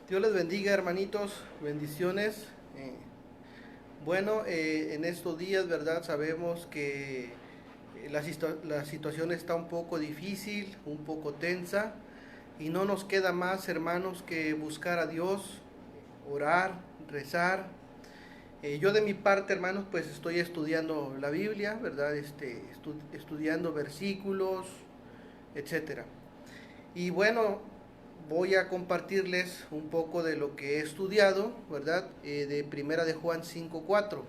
Dios les bendiga, hermanitos, bendiciones. En estos días, ¿verdad? Sabemos que la situación está un poco difícil, un poco tensa, y no nos queda más, hermanos, que buscar a Dios, orar, rezar. Yo de mi parte, hermanos, pues estoy estudiando la Biblia, ¿verdad? Estudiando versículos, etcétera. Y bueno, voy a compartirles un poco de lo que he estudiado, ¿verdad? De Primera de Juan 5:4.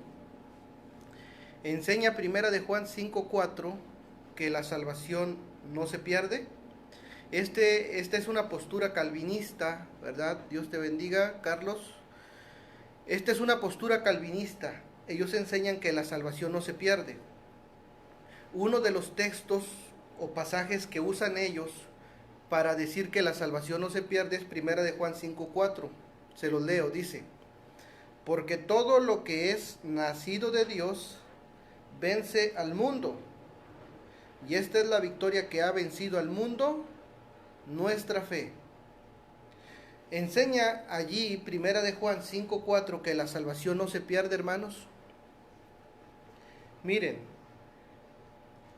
Enseña Primera de Juan 5:4 que la salvación no se pierde. Esta es una postura calvinista, ¿verdad? Dios te bendiga, Carlos. Esta es una postura calvinista. Ellos enseñan que la salvación no se pierde. Uno de los textos o pasajes que usan ellos para decir que la salvación no se pierde es Primera de Juan 5:4. Se los leo, dice: porque todo lo que es nacido de Dios vence al mundo. Y esta es la victoria que ha vencido al mundo, nuestra fe. Enseña allí Primera de Juan 5:4 que la salvación no se pierde, hermanos. Miren,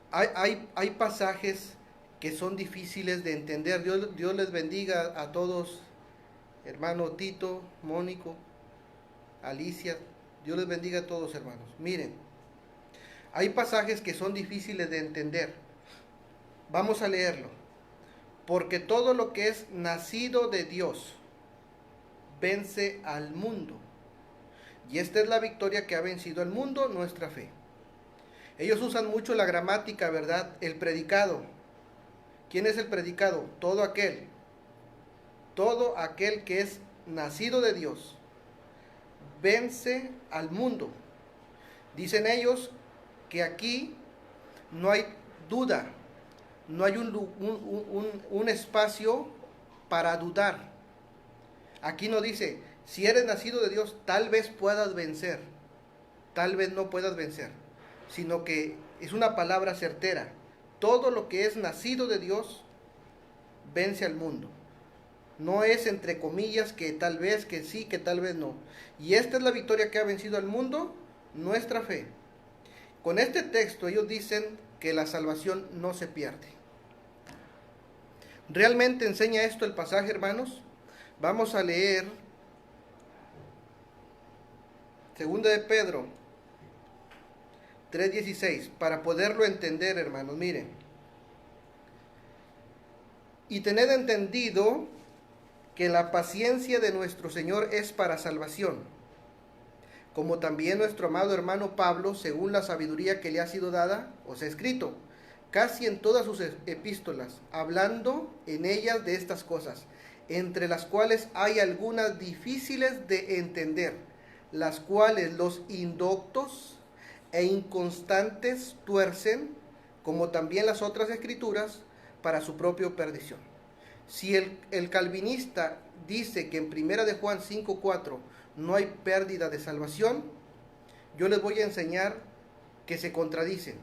hay pasajes que son difíciles de entender. Dios les bendiga a todos, hermano Tito, Mónico, Alicia. Dios les bendiga a todos, hermanos. Miren, hay pasajes que son difíciles de entender. Vamos a leerlo. Porque todo lo que es nacido de Dios vence al mundo. Y esta es la victoria que ha vencido al mundo, nuestra fe. Ellos usan mucho la gramática, ¿verdad? El predicado. ¿Quién es el predicado? Todo aquel. Todo aquel que es nacido de Dios vence al mundo. Dicen ellos que aquí no hay duda, no hay un espacio para dudar. Aquí no dice, si eres nacido de Dios, tal vez puedas vencer, tal vez no puedas vencer, sino que es una palabra certera. Todo lo que es nacido de Dios vence al mundo. No es entre comillas que tal vez, que sí, que tal vez no. Y esta es la victoria que ha vencido al mundo, nuestra fe. Con este texto ellos dicen que la salvación no se pierde. ¿Realmente enseña esto el pasaje, hermanos? Vamos a leer 2 de Pedro 3:16 para poderlo entender, hermanos. Miren. Y tened entendido que la paciencia de nuestro Señor es para salvación, como también nuestro amado hermano Pablo, según la sabiduría que le ha sido dada, os ha escrito, casi en todas sus epístolas, hablando en ellas de estas cosas, entre las cuales hay algunas difíciles de entender, las cuales los indoctos e inconstantes tuercen, como también las otras escrituras, para su propia perdición. Si el calvinista dice que en Primera de Juan 5:4 no hay pérdida de salvación, yo les voy a enseñar que se contradicen.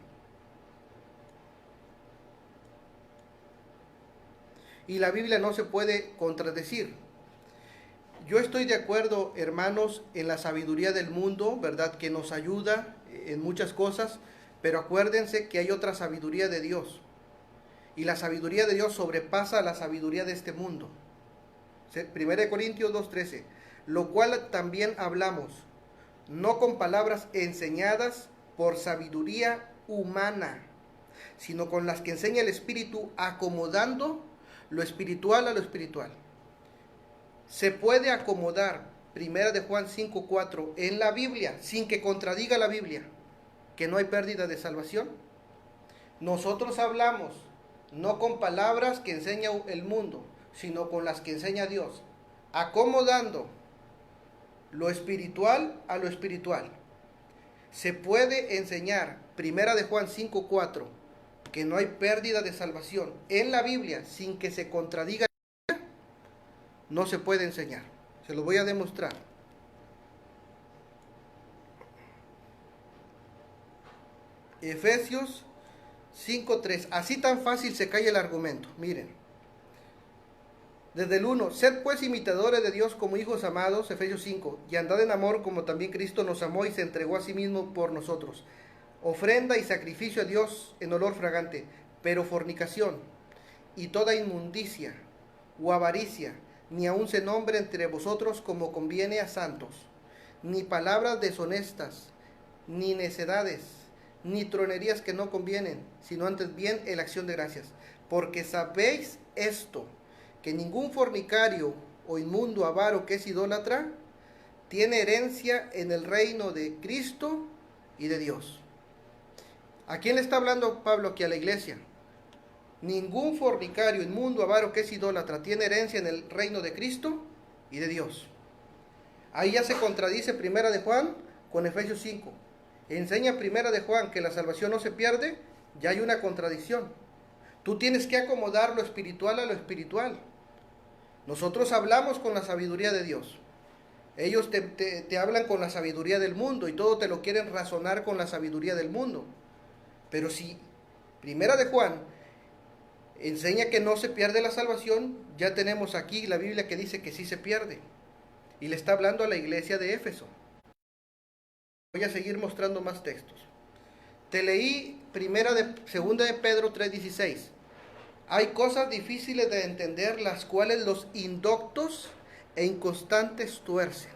Y la Biblia no se puede contradecir. Yo estoy de acuerdo, hermanos, en la sabiduría del mundo, ¿verdad? Que nos ayuda en muchas cosas, pero acuérdense que hay otra sabiduría de Dios. Y la sabiduría de Dios sobrepasa la sabiduría de este mundo. 1 Corintios 2:13, lo cual también hablamos, no con palabras enseñadas por sabiduría humana, sino con las que enseña el Espíritu, acomodando lo espiritual a lo espiritual. Se puede acomodar Primera de Juan 5:4 en la Biblia sin que contradiga la Biblia, que no hay pérdida de salvación. Nosotros hablamos no con palabras que enseña el mundo, sino con las que enseña Dios, acomodando lo espiritual a lo espiritual. Se puede enseñar Primera de Juan 5:4 que no hay pérdida de salvación en la Biblia sin que se contradiga. No se puede enseñar. Se lo voy a demostrar. Efesios 5:3. Así tan fácil se cae el argumento. Miren. Desde el 1, sed pues imitadores de Dios como hijos amados, Efesios 5, y andad en amor como también Cristo nos amó y se entregó a sí mismo por nosotros. Ofrenda y sacrificio a Dios en olor fragante, pero fornicación y toda inmundicia o avaricia, ni aun se nombre entre vosotros como conviene a santos, ni palabras deshonestas, ni necedades, ni tronerías que no convienen, sino antes bien en la acción de gracias. Porque sabéis esto, que ningún fornicario o inmundo avaro que es idólatra tiene herencia en el reino de Cristo y de Dios. ¿A quién le está hablando Pablo aquí? A la iglesia. Ningún fornicario, inmundo, avaro que es idólatra tiene herencia en el reino de Cristo y de Dios. Ahí ya se contradice Primera de Juan con Efesios 5. Enseña Primera de Juan que la salvación no se pierde, ya hay una contradicción. Tú tienes que acomodar lo espiritual a lo espiritual. Nosotros hablamos con la sabiduría de Dios. Ellos te hablan con la sabiduría del mundo y todo te lo quieren razonar con la sabiduría del mundo. Pero si Primera de Juan enseña que no se pierde la salvación, ya tenemos aquí la Biblia que dice que sí se pierde. Y le está hablando a la iglesia de Éfeso. Voy a seguir mostrando más textos. Te leí segunda de Pedro 3:16. Hay cosas difíciles de entender, las cuales los indoctos e inconstantes tuercen.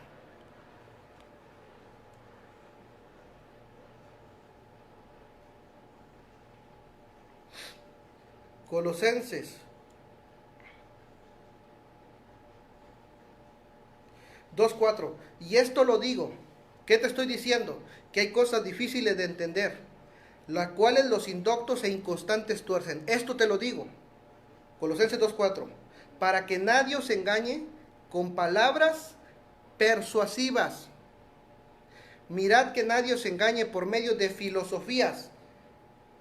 Colosenses 2:4. Y esto lo digo. ¿Qué te estoy diciendo? Que hay cosas difíciles de entender, las cuales los indoctos e inconstantes tuercen. Esto te lo digo. Colosenses 2:4. Para que nadie os engañe con palabras persuasivas. Mirad que nadie os engañe por medio de filosofías.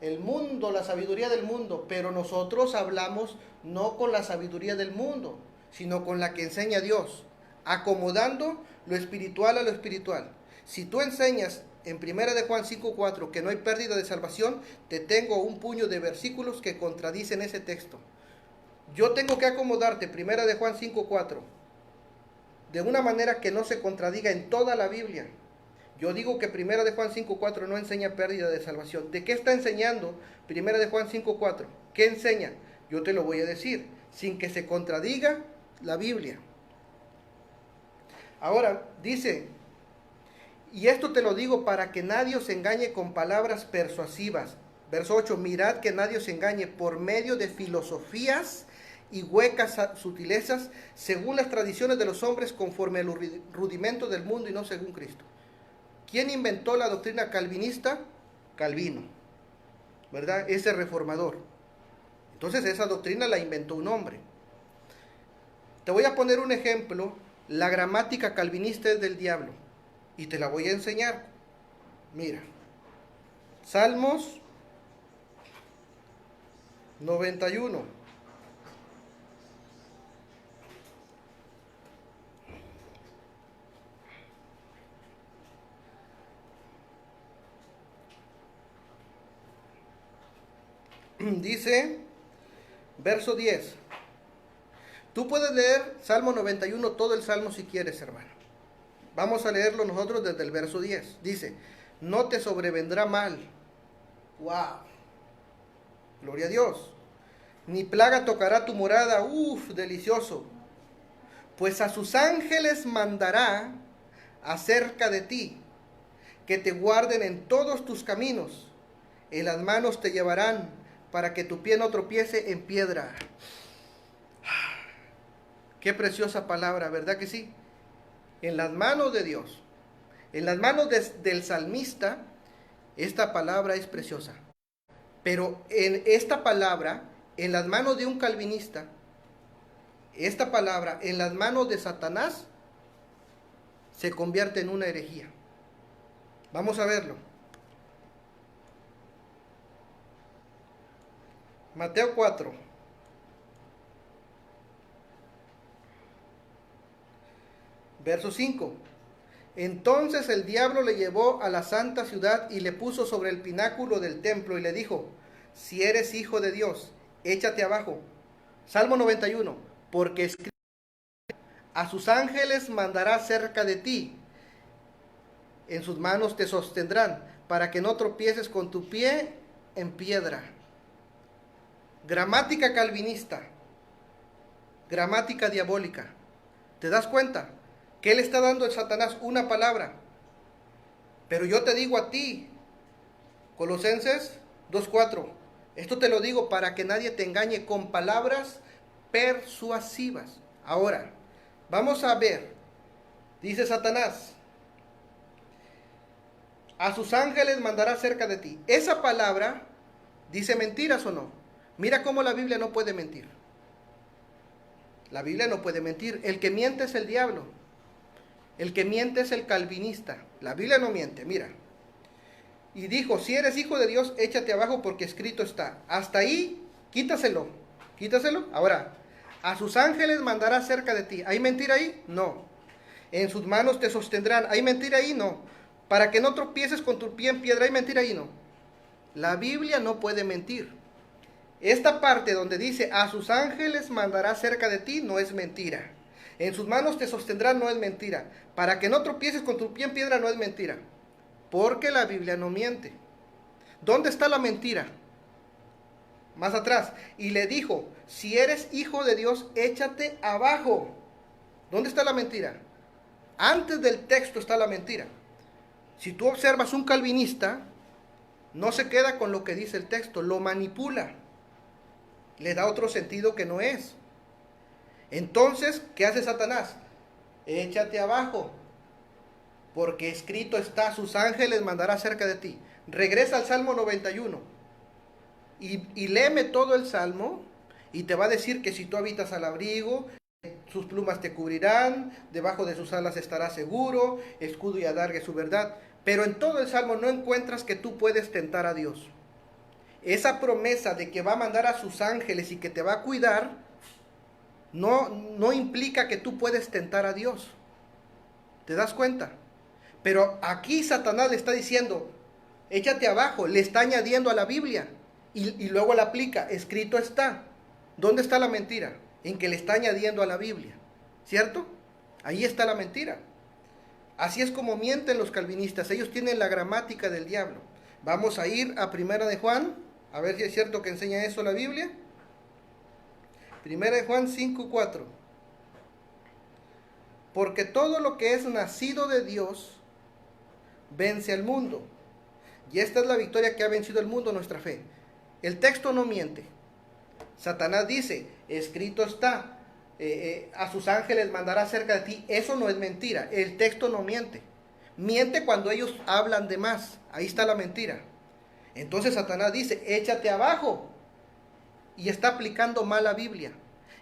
El mundo, la sabiduría del mundo, pero nosotros hablamos no con la sabiduría del mundo, sino con la que enseña Dios, acomodando lo espiritual a lo espiritual. Si tú enseñas en 1 de Juan 5:4 que no hay pérdida de salvación, te tengo un puño de versículos que contradicen ese texto. Yo tengo que acomodarte 1 de Juan 5:4 de una manera que no se contradiga en toda la Biblia. Yo digo que 1 de Juan 5:4 no enseña pérdida de salvación. ¿De qué está enseñando 1 de Juan 5:4? ¿Qué enseña? Yo te lo voy a decir, sin que se contradiga la Biblia. Ahora, dice, y esto te lo digo para que nadie os engañe con palabras persuasivas. Verso 8, mirad que nadie os engañe por medio de filosofías y huecas sutilezas, según las tradiciones de los hombres, conforme a los rudimentos del mundo y no según Cristo. ¿Quién inventó la doctrina calvinista? Calvino, ¿verdad? Ese reformador. Entonces esa doctrina la inventó un hombre. Te voy a poner un ejemplo. La gramática calvinista es del diablo y te la voy a enseñar. Mira, Salmos 91. Dice, verso 10. Tú puedes leer Salmo 91, todo el Salmo si quieres, hermano. Vamos a leerlo nosotros desde el verso 10. Dice, no te sobrevendrá mal. ¡Wow! Gloria a Dios. Ni plaga tocará tu morada. ¡Uf! Delicioso. Pues a sus ángeles mandará acerca de ti, que te guarden en todos tus caminos. En las manos te llevarán, para que tu pie no tropiece en piedra. Qué preciosa palabra, ¿verdad que sí? En las manos de Dios, en las manos del salmista, esta palabra es preciosa. Pero en esta palabra, en las manos de un calvinista, esta palabra en las manos de Satanás, se convierte en una herejía. Vamos a verlo. Mateo 4. Verso 5. Entonces el diablo le llevó a la santa ciudad y le puso sobre el pináculo del templo y le dijo, si eres hijo de Dios, échate abajo. Salmo 91. Porque escribe A sus ángeles mandará cerca de ti, en sus manos te sostendrán, para que no tropieces con tu pie en piedra. Gramática calvinista, gramática diabólica. ¿Te das cuenta? Que él está dando a Satanás una palabra. Pero yo te digo a ti, Colosenses 2:4, esto te lo digo para que nadie te engañe con palabras persuasivas. Ahora, vamos a ver, dice Satanás, a sus ángeles mandará cerca de ti. Esa palabra dice mentiras o no. Mira cómo la Biblia no puede mentir. La Biblia no puede mentir. El que miente es el diablo. El que miente es el calvinista. La Biblia no miente, mira. Y dijo, si eres hijo de Dios, échate abajo porque escrito está. Hasta ahí, quítaselo. Quítaselo. Ahora, a sus ángeles mandará cerca de ti. ¿Hay mentira ahí? No. En sus manos te sostendrán. ¿Hay mentira ahí? No. Para que no tropieces con tu pie en piedra. ¿Hay mentira ahí? No. La Biblia no puede mentir. Esta parte donde dice, a sus ángeles mandará cerca de ti, no es mentira. En sus manos te sostendrán, no es mentira. Para que no tropieces con tu pie en piedra, no es mentira. Porque la Biblia no miente. ¿Dónde está la mentira? Más atrás. Y le dijo, si eres hijo de Dios, échate abajo. ¿Dónde está la mentira? Antes del texto está la mentira. Si tú observas un calvinista, no se queda con lo que dice el texto, lo manipula. Le da otro sentido que no es. Entonces, ¿qué hace Satanás? Échate abajo, porque escrito está, sus ángeles mandará cerca de ti. Regresa al Salmo 91 y léeme todo el Salmo y te va a decir que si tú habitas al abrigo, sus plumas te cubrirán, debajo de sus alas estarás seguro, escudo y adarga su verdad. Pero en todo el Salmo no encuentras que tú puedes tentar a Dios. Esa promesa de que va a mandar a sus ángeles y que te va a cuidar, no implica que tú puedes tentar a Dios. ¿Te das cuenta? Pero aquí Satanás le está diciendo, échate abajo, le está añadiendo a la Biblia y luego la aplica, escrito está. ¿Dónde está la mentira? En que le está añadiendo a la Biblia, ¿cierto? Ahí está la mentira. Así es como mienten los calvinistas, ellos tienen la gramática del diablo. Vamos a ir a Primera de Juan, a ver si es cierto que enseña eso la Biblia. Primera de Juan 5:4. Porque todo lo que es nacido de Dios vence al mundo. Y esta es la victoria que ha vencido el mundo, nuestra fe. El texto no miente. Satanás dice, escrito está, a sus ángeles mandará cerca de ti. Eso no es mentira. El texto no miente. Miente cuando ellos hablan de más. Ahí está la mentira. Entonces Satanás dice, échate abajo. Y está aplicando mal la Biblia.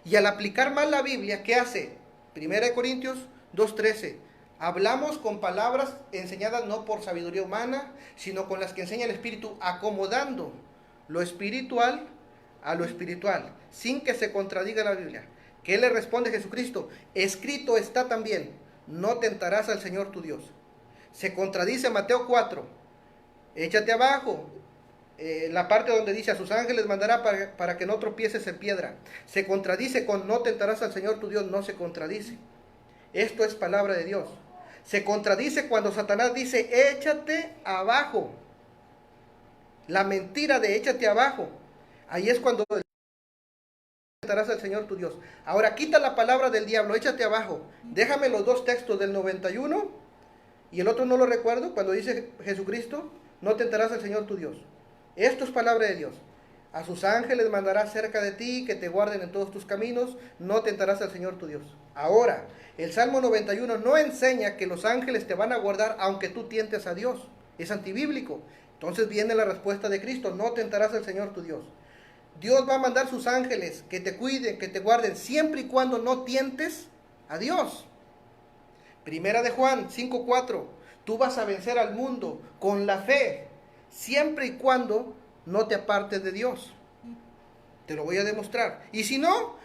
Y al aplicar mal la Biblia, ¿qué hace? 1 Corintios 2:13. Hablamos con palabras enseñadas no por sabiduría humana, sino con las que enseña el Espíritu, acomodando lo espiritual a lo espiritual, sin que se contradiga la Biblia. ¿Qué le responde Jesucristo? Escrito está también, no tentarás al Señor tu Dios. Se contradice Mateo 4, échate abajo, la parte donde dice a sus ángeles mandará para que no tropieces en piedra. Se contradice con no tentarás al Señor tu Dios, no se contradice. Esto es palabra de Dios. Se contradice cuando Satanás dice échate abajo. La mentira de échate abajo. Ahí es cuando tentarás al Señor tu Dios. Ahora quita la palabra del diablo, échate abajo. Déjame los dos textos del 91 y el otro no lo recuerdo, cuando dice Jesucristo, no tentarás al Señor tu Dios. Esto es palabra de Dios. A sus ángeles mandará cerca de ti, que te guarden en todos tus caminos, no tentarás al Señor tu Dios. Ahora, el Salmo 91 no enseña que los ángeles te van a guardar aunque tú tientes a Dios. Es antibíblico. Entonces viene la respuesta de Cristo, no tentarás al Señor tu Dios. Dios va a mandar sus ángeles que te cuiden, que te guarden, siempre y cuando no tientes a Dios. Primera de Juan 5:4. Tú vas a vencer al mundo con la fe, siempre y cuando no te apartes de Dios. Te lo voy a demostrar. Y si no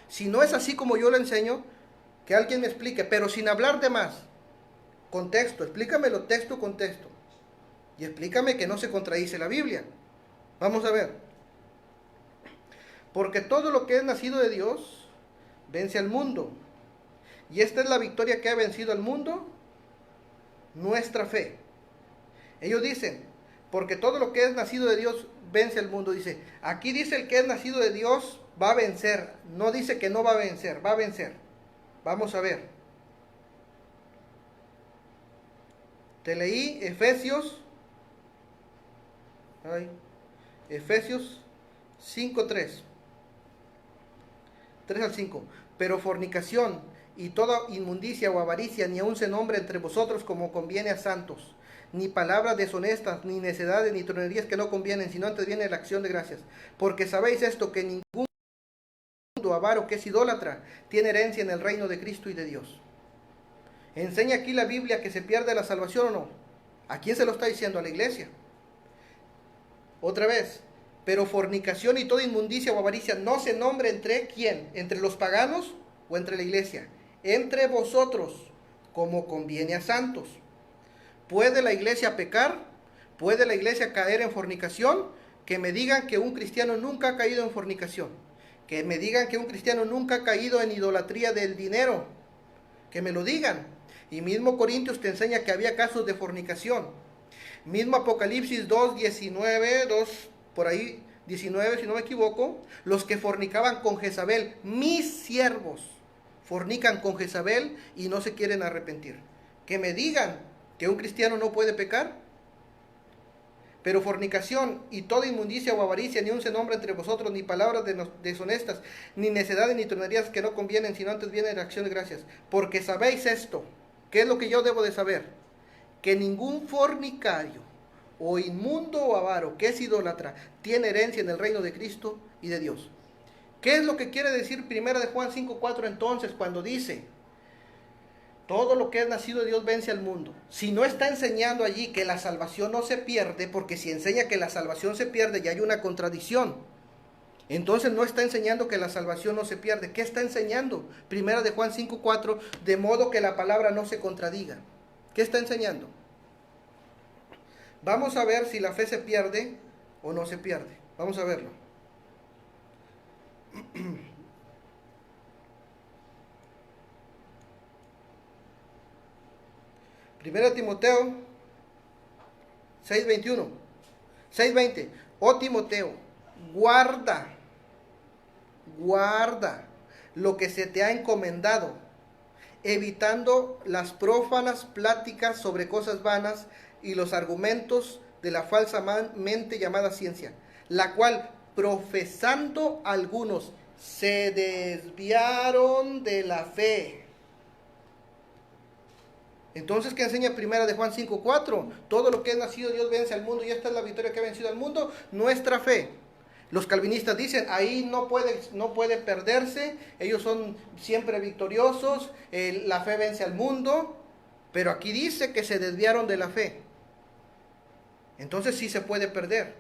es así como yo lo enseño, que alguien me explique, pero sin hablar de más. Contexto, explícamelo texto con texto. Y explícame que no se contradice la Biblia. Vamos a ver. Porque todo lo que es nacido de Dios vence al mundo. Y esta es la victoria que ha vencido al mundo, nuestra fe. Ellos dicen, porque todo lo que es nacido de Dios vence al mundo. Dice, aquí dice el que es nacido de Dios va a vencer. No dice que no va a vencer, va a vencer. Vamos a ver. Te leí Efesios 5:3. 3 al 5. Pero fornicación y toda inmundicia o avaricia ni aun se nombre entre vosotros como conviene a santos, ni palabras deshonestas, ni necedades, ni tronerías que no convienen, sino antes viene la acción de gracias. Porque sabéis esto, que ningún avaro que es idólatra tiene herencia en el reino de Cristo y de Dios. ¿Enseña aquí la Biblia que se pierde la salvación o no? ¿A quién se lo está diciendo? A la iglesia. Otra vez, pero fornicación y toda inmundicia o avaricia no se nombre entre ¿quién? ¿Entre los paganos o entre la iglesia? Entre vosotros, como conviene a santos. ¿Puede la iglesia pecar? ¿Puede la iglesia caer en fornicación? Que me digan que un cristiano nunca ha caído en fornicación. Que me digan que un cristiano nunca ha caído en idolatría del dinero. Que me lo digan. Y mismo Corintios te enseña que había casos de fornicación. Mismo Apocalipsis 2, 19, 2, por ahí, 19, si no me equivoco, los que fornicaban con Jezabel, mis siervos, fornican con Jezabel y no se quieren arrepentir. Que me digan que un cristiano no puede pecar. Pero fornicación y toda inmundicia o avaricia, ni un se nombra entre vosotros, ni palabras deshonestas, ni necedades, ni tronerías que no convienen, sino antes viene la acción de gracias. Porque sabéis esto, ¿qué es lo que yo debo de saber? Que ningún fornicario o inmundo o avaro que es idólatra tiene herencia en el reino de Cristo y de Dios. ¿Qué es lo que quiere decir 1 de Juan 5:4 entonces cuando dice todo lo que es nacido de Dios vence al mundo? Si no está enseñando allí que la salvación no se pierde, porque si enseña que la salvación se pierde ya hay una contradicción. Entonces no está enseñando que la salvación no se pierde. ¿Qué está enseñando? 1 de Juan 5:4, de modo que la palabra no se contradiga. ¿Qué está enseñando? Vamos a ver si la fe se pierde o no se pierde. Vamos a verlo. Primera Timoteo 6:21. 6:20. Oh Timoteo, guarda lo que se te ha encomendado, evitando las prófanas pláticas sobre cosas vanas y los argumentos de la falsa mente llamada ciencia, la cual profesando algunos se desviaron de la fe. Entonces, ¿qué enseña 1 de Juan 5:4? Todo lo que es nacido de Dios vence al mundo, y esta es la victoria que ha vencido al mundo, nuestra fe. Los calvinistas dicen, ahí no puede perderse, ellos son siempre victoriosos, la fe vence al mundo, pero aquí dice que se desviaron de la fe. Entonces sí se puede perder.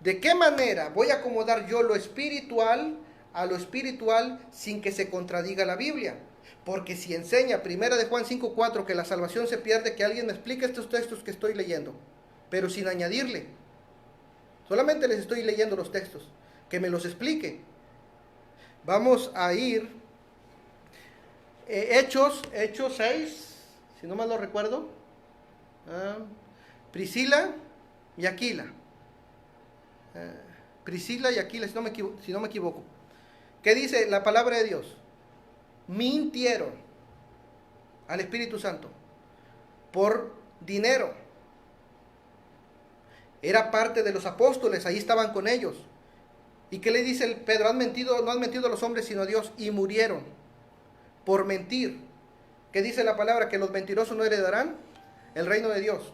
¿De qué manera voy a acomodar yo lo espiritual a lo espiritual sin que se contradiga la Biblia? Porque si enseña 1 de Juan 5:4 que la salvación se pierde, que alguien me explique estos textos que estoy leyendo, pero sin añadirle. Solamente les estoy leyendo los textos, que me los explique. Vamos a ir Hechos 6, si no mal lo recuerdo. Priscila y Aquila. Priscila y Aquila, si no me equivoco. ¿Qué dice la palabra de Dios? Mintieron al Espíritu Santo por dinero. Era parte de los apóstoles, ahí estaban con ellos. ¿Y qué le dice el Pedro? No han mentido a los hombres sino a Dios, y murieron por mentir. ¿Qué dice la palabra? Que los mentirosos no heredarán el reino de Dios.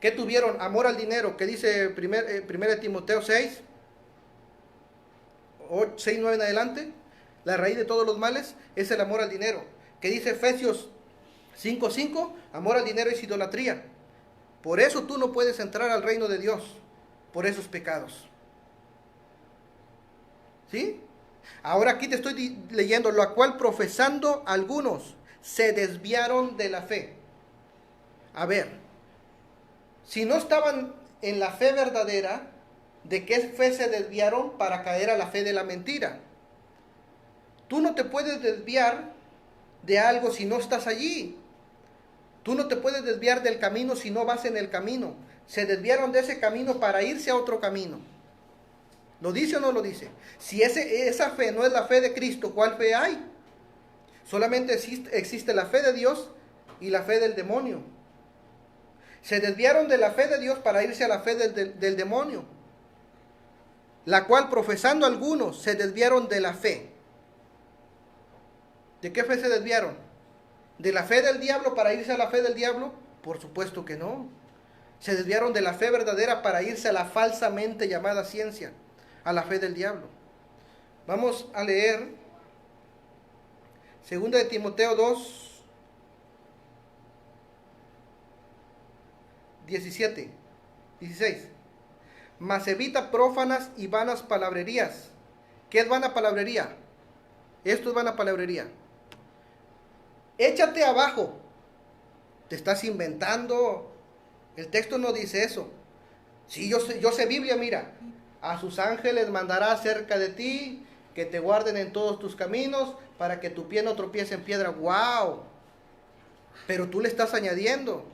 ¿Qué tuvieron? Amor al dinero. ¿Qué dice 1 Timoteo 6? 6, 9 en adelante. La raíz de todos los males es el amor al dinero. ¿Qué dice Efesios 5:5? Amor al dinero es idolatría. Por eso tú no puedes entrar al reino de Dios, por esos pecados. ¿Sí? Ahora aquí te estoy leyendo, lo cual profesando algunos se desviaron de la fe. A ver, si no estaban en la fe verdadera, ¿de qué fe se desviaron para caer a la fe de la mentira? Tú no te puedes desviar de algo si no estás allí. Tú no te puedes desviar del camino si no vas en el camino. Se desviaron de ese camino para irse a otro camino. ¿Lo dice o no lo dice? Si esa fe no es la fe de Cristo, ¿cuál fe hay? Solamente existe la fe de Dios y la fe del demonio. Se desviaron de la fe de Dios para irse a la fe del demonio, la cual profesando algunos se desviaron de la fe. ¿De qué fe se desviaron? ¿De la fe del diablo para irse a la fe del diablo? Por supuesto que no. Se desviaron de la fe verdadera para irse a la falsamente llamada ciencia, a la fe del diablo. Vamos a leer 2 de Timoteo 2, 17, 16. Mas evita prófanas y vanas palabrerías. ¿Qué es vana palabrería? Esto es vana palabrería. Échate abajo. Te estás inventando. El texto no dice eso. Sí, yo sé Biblia, mira. A sus ángeles mandará cerca de ti, que te guarden en todos tus caminos, para que tu pie no tropiece en piedra. ¡Wow! Pero tú le estás añadiendo.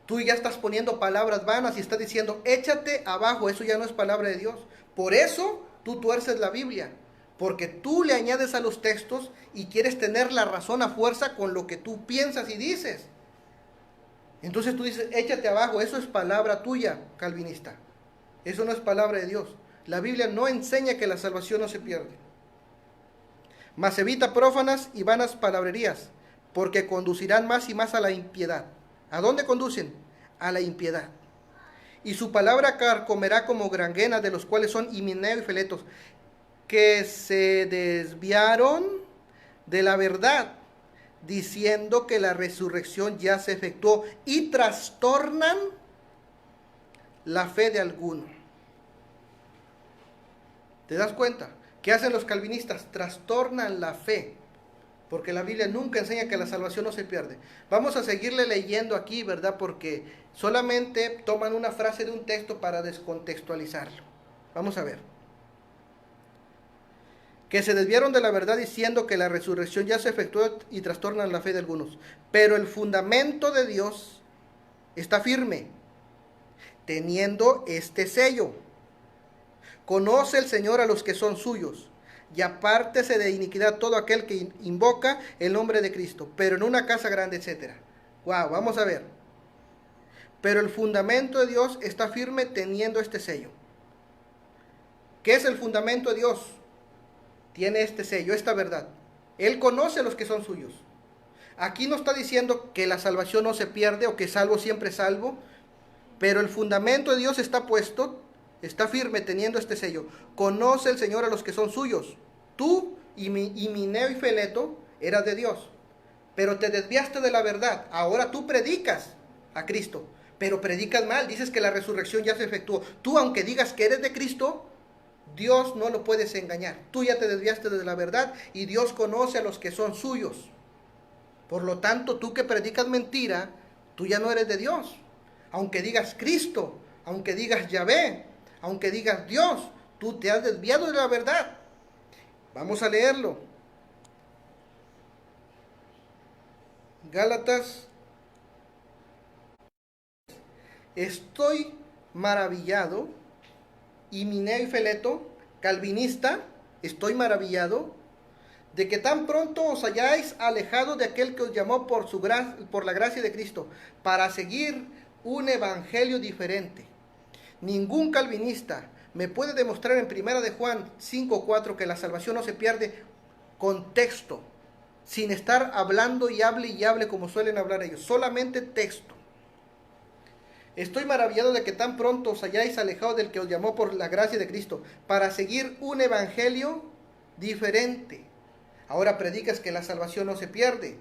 Tú ya estás poniendo palabras vanas y estás diciendo, échate abajo. Eso ya no es palabra de Dios. Por eso tú tuerces la Biblia. Porque tú le añades a los textos y quieres tener la razón a fuerza con lo que tú piensas y dices. Entonces tú dices, échate abajo. Eso es palabra tuya, calvinista. Eso no es palabra de Dios. La Biblia no enseña que la salvación no se pierde. Mas evita prófanas y vanas palabrerías, porque conducirán más y más a la impiedad. ¿A dónde conducen? A la impiedad. Y su palabra carcomerá como granguenas, de los cuales son Himeneo y Fileto, que se desviaron de la verdad, diciendo que la resurrección ya se efectuó, y trastornan la fe de alguno. ¿Te das cuenta? ¿Qué hacen los calvinistas? Trastornan la fe, porque la Biblia nunca enseña que la salvación no se pierde. Vamos a seguirle leyendo aquí, ¿verdad? Porque solamente toman una frase de un texto para descontextualizarlo. Vamos a ver. Que se desviaron de la verdad diciendo que la resurrección ya se efectuó y trastornan la fe de algunos. Pero el fundamento de Dios está firme, teniendo este sello. Conoce el Señor a los que son suyos, y apártese de iniquidad todo aquel que invoca el nombre de Cristo, pero en una casa grande, etc. Wow, vamos a ver. Pero el fundamento de Dios está firme teniendo este sello. ¿Qué es el fundamento de Dios? Tiene este sello, esta verdad. Él conoce a los que son suyos. Aquí no está diciendo que la salvación no se pierde o que salvo siempre salvo, pero el fundamento de Dios está puesto, está firme teniendo este sello. Conoce el Señor a los que son suyos. Tú, Himeneo y Fileto, eras de Dios, pero te desviaste de la verdad. Ahora tú predicas a Cristo, pero predicas mal. Dices que la resurrección ya se efectuó. Tú, aunque digas que eres de Cristo, Dios no lo puedes engañar. Tú ya te desviaste de la verdad y Dios conoce a los que son suyos. Por lo tanto, tú que predicas mentira, tú ya no eres de Dios. Aunque digas Cristo, aunque digas Yahvé, aunque digas Dios, tú te has desviado de la verdad. Vamos a leerlo. Gálatas. Estoy maravillado, Himeneo y Fileto, calvinista, estoy maravillado de que tan pronto os hayáis alejado de aquel que os llamó por la gracia de Cristo, para seguir un evangelio diferente. Ningún calvinista me puede demostrar en 1 de Juan 5:4 que la salvación no se pierde con texto, sin estar hablando y hable como suelen hablar ellos, solamente texto. Estoy maravillado de que tan pronto os hayáis alejado del que os llamó por la gracia de Cristo, para seguir un evangelio diferente. Ahora predicas que la salvación no se pierde.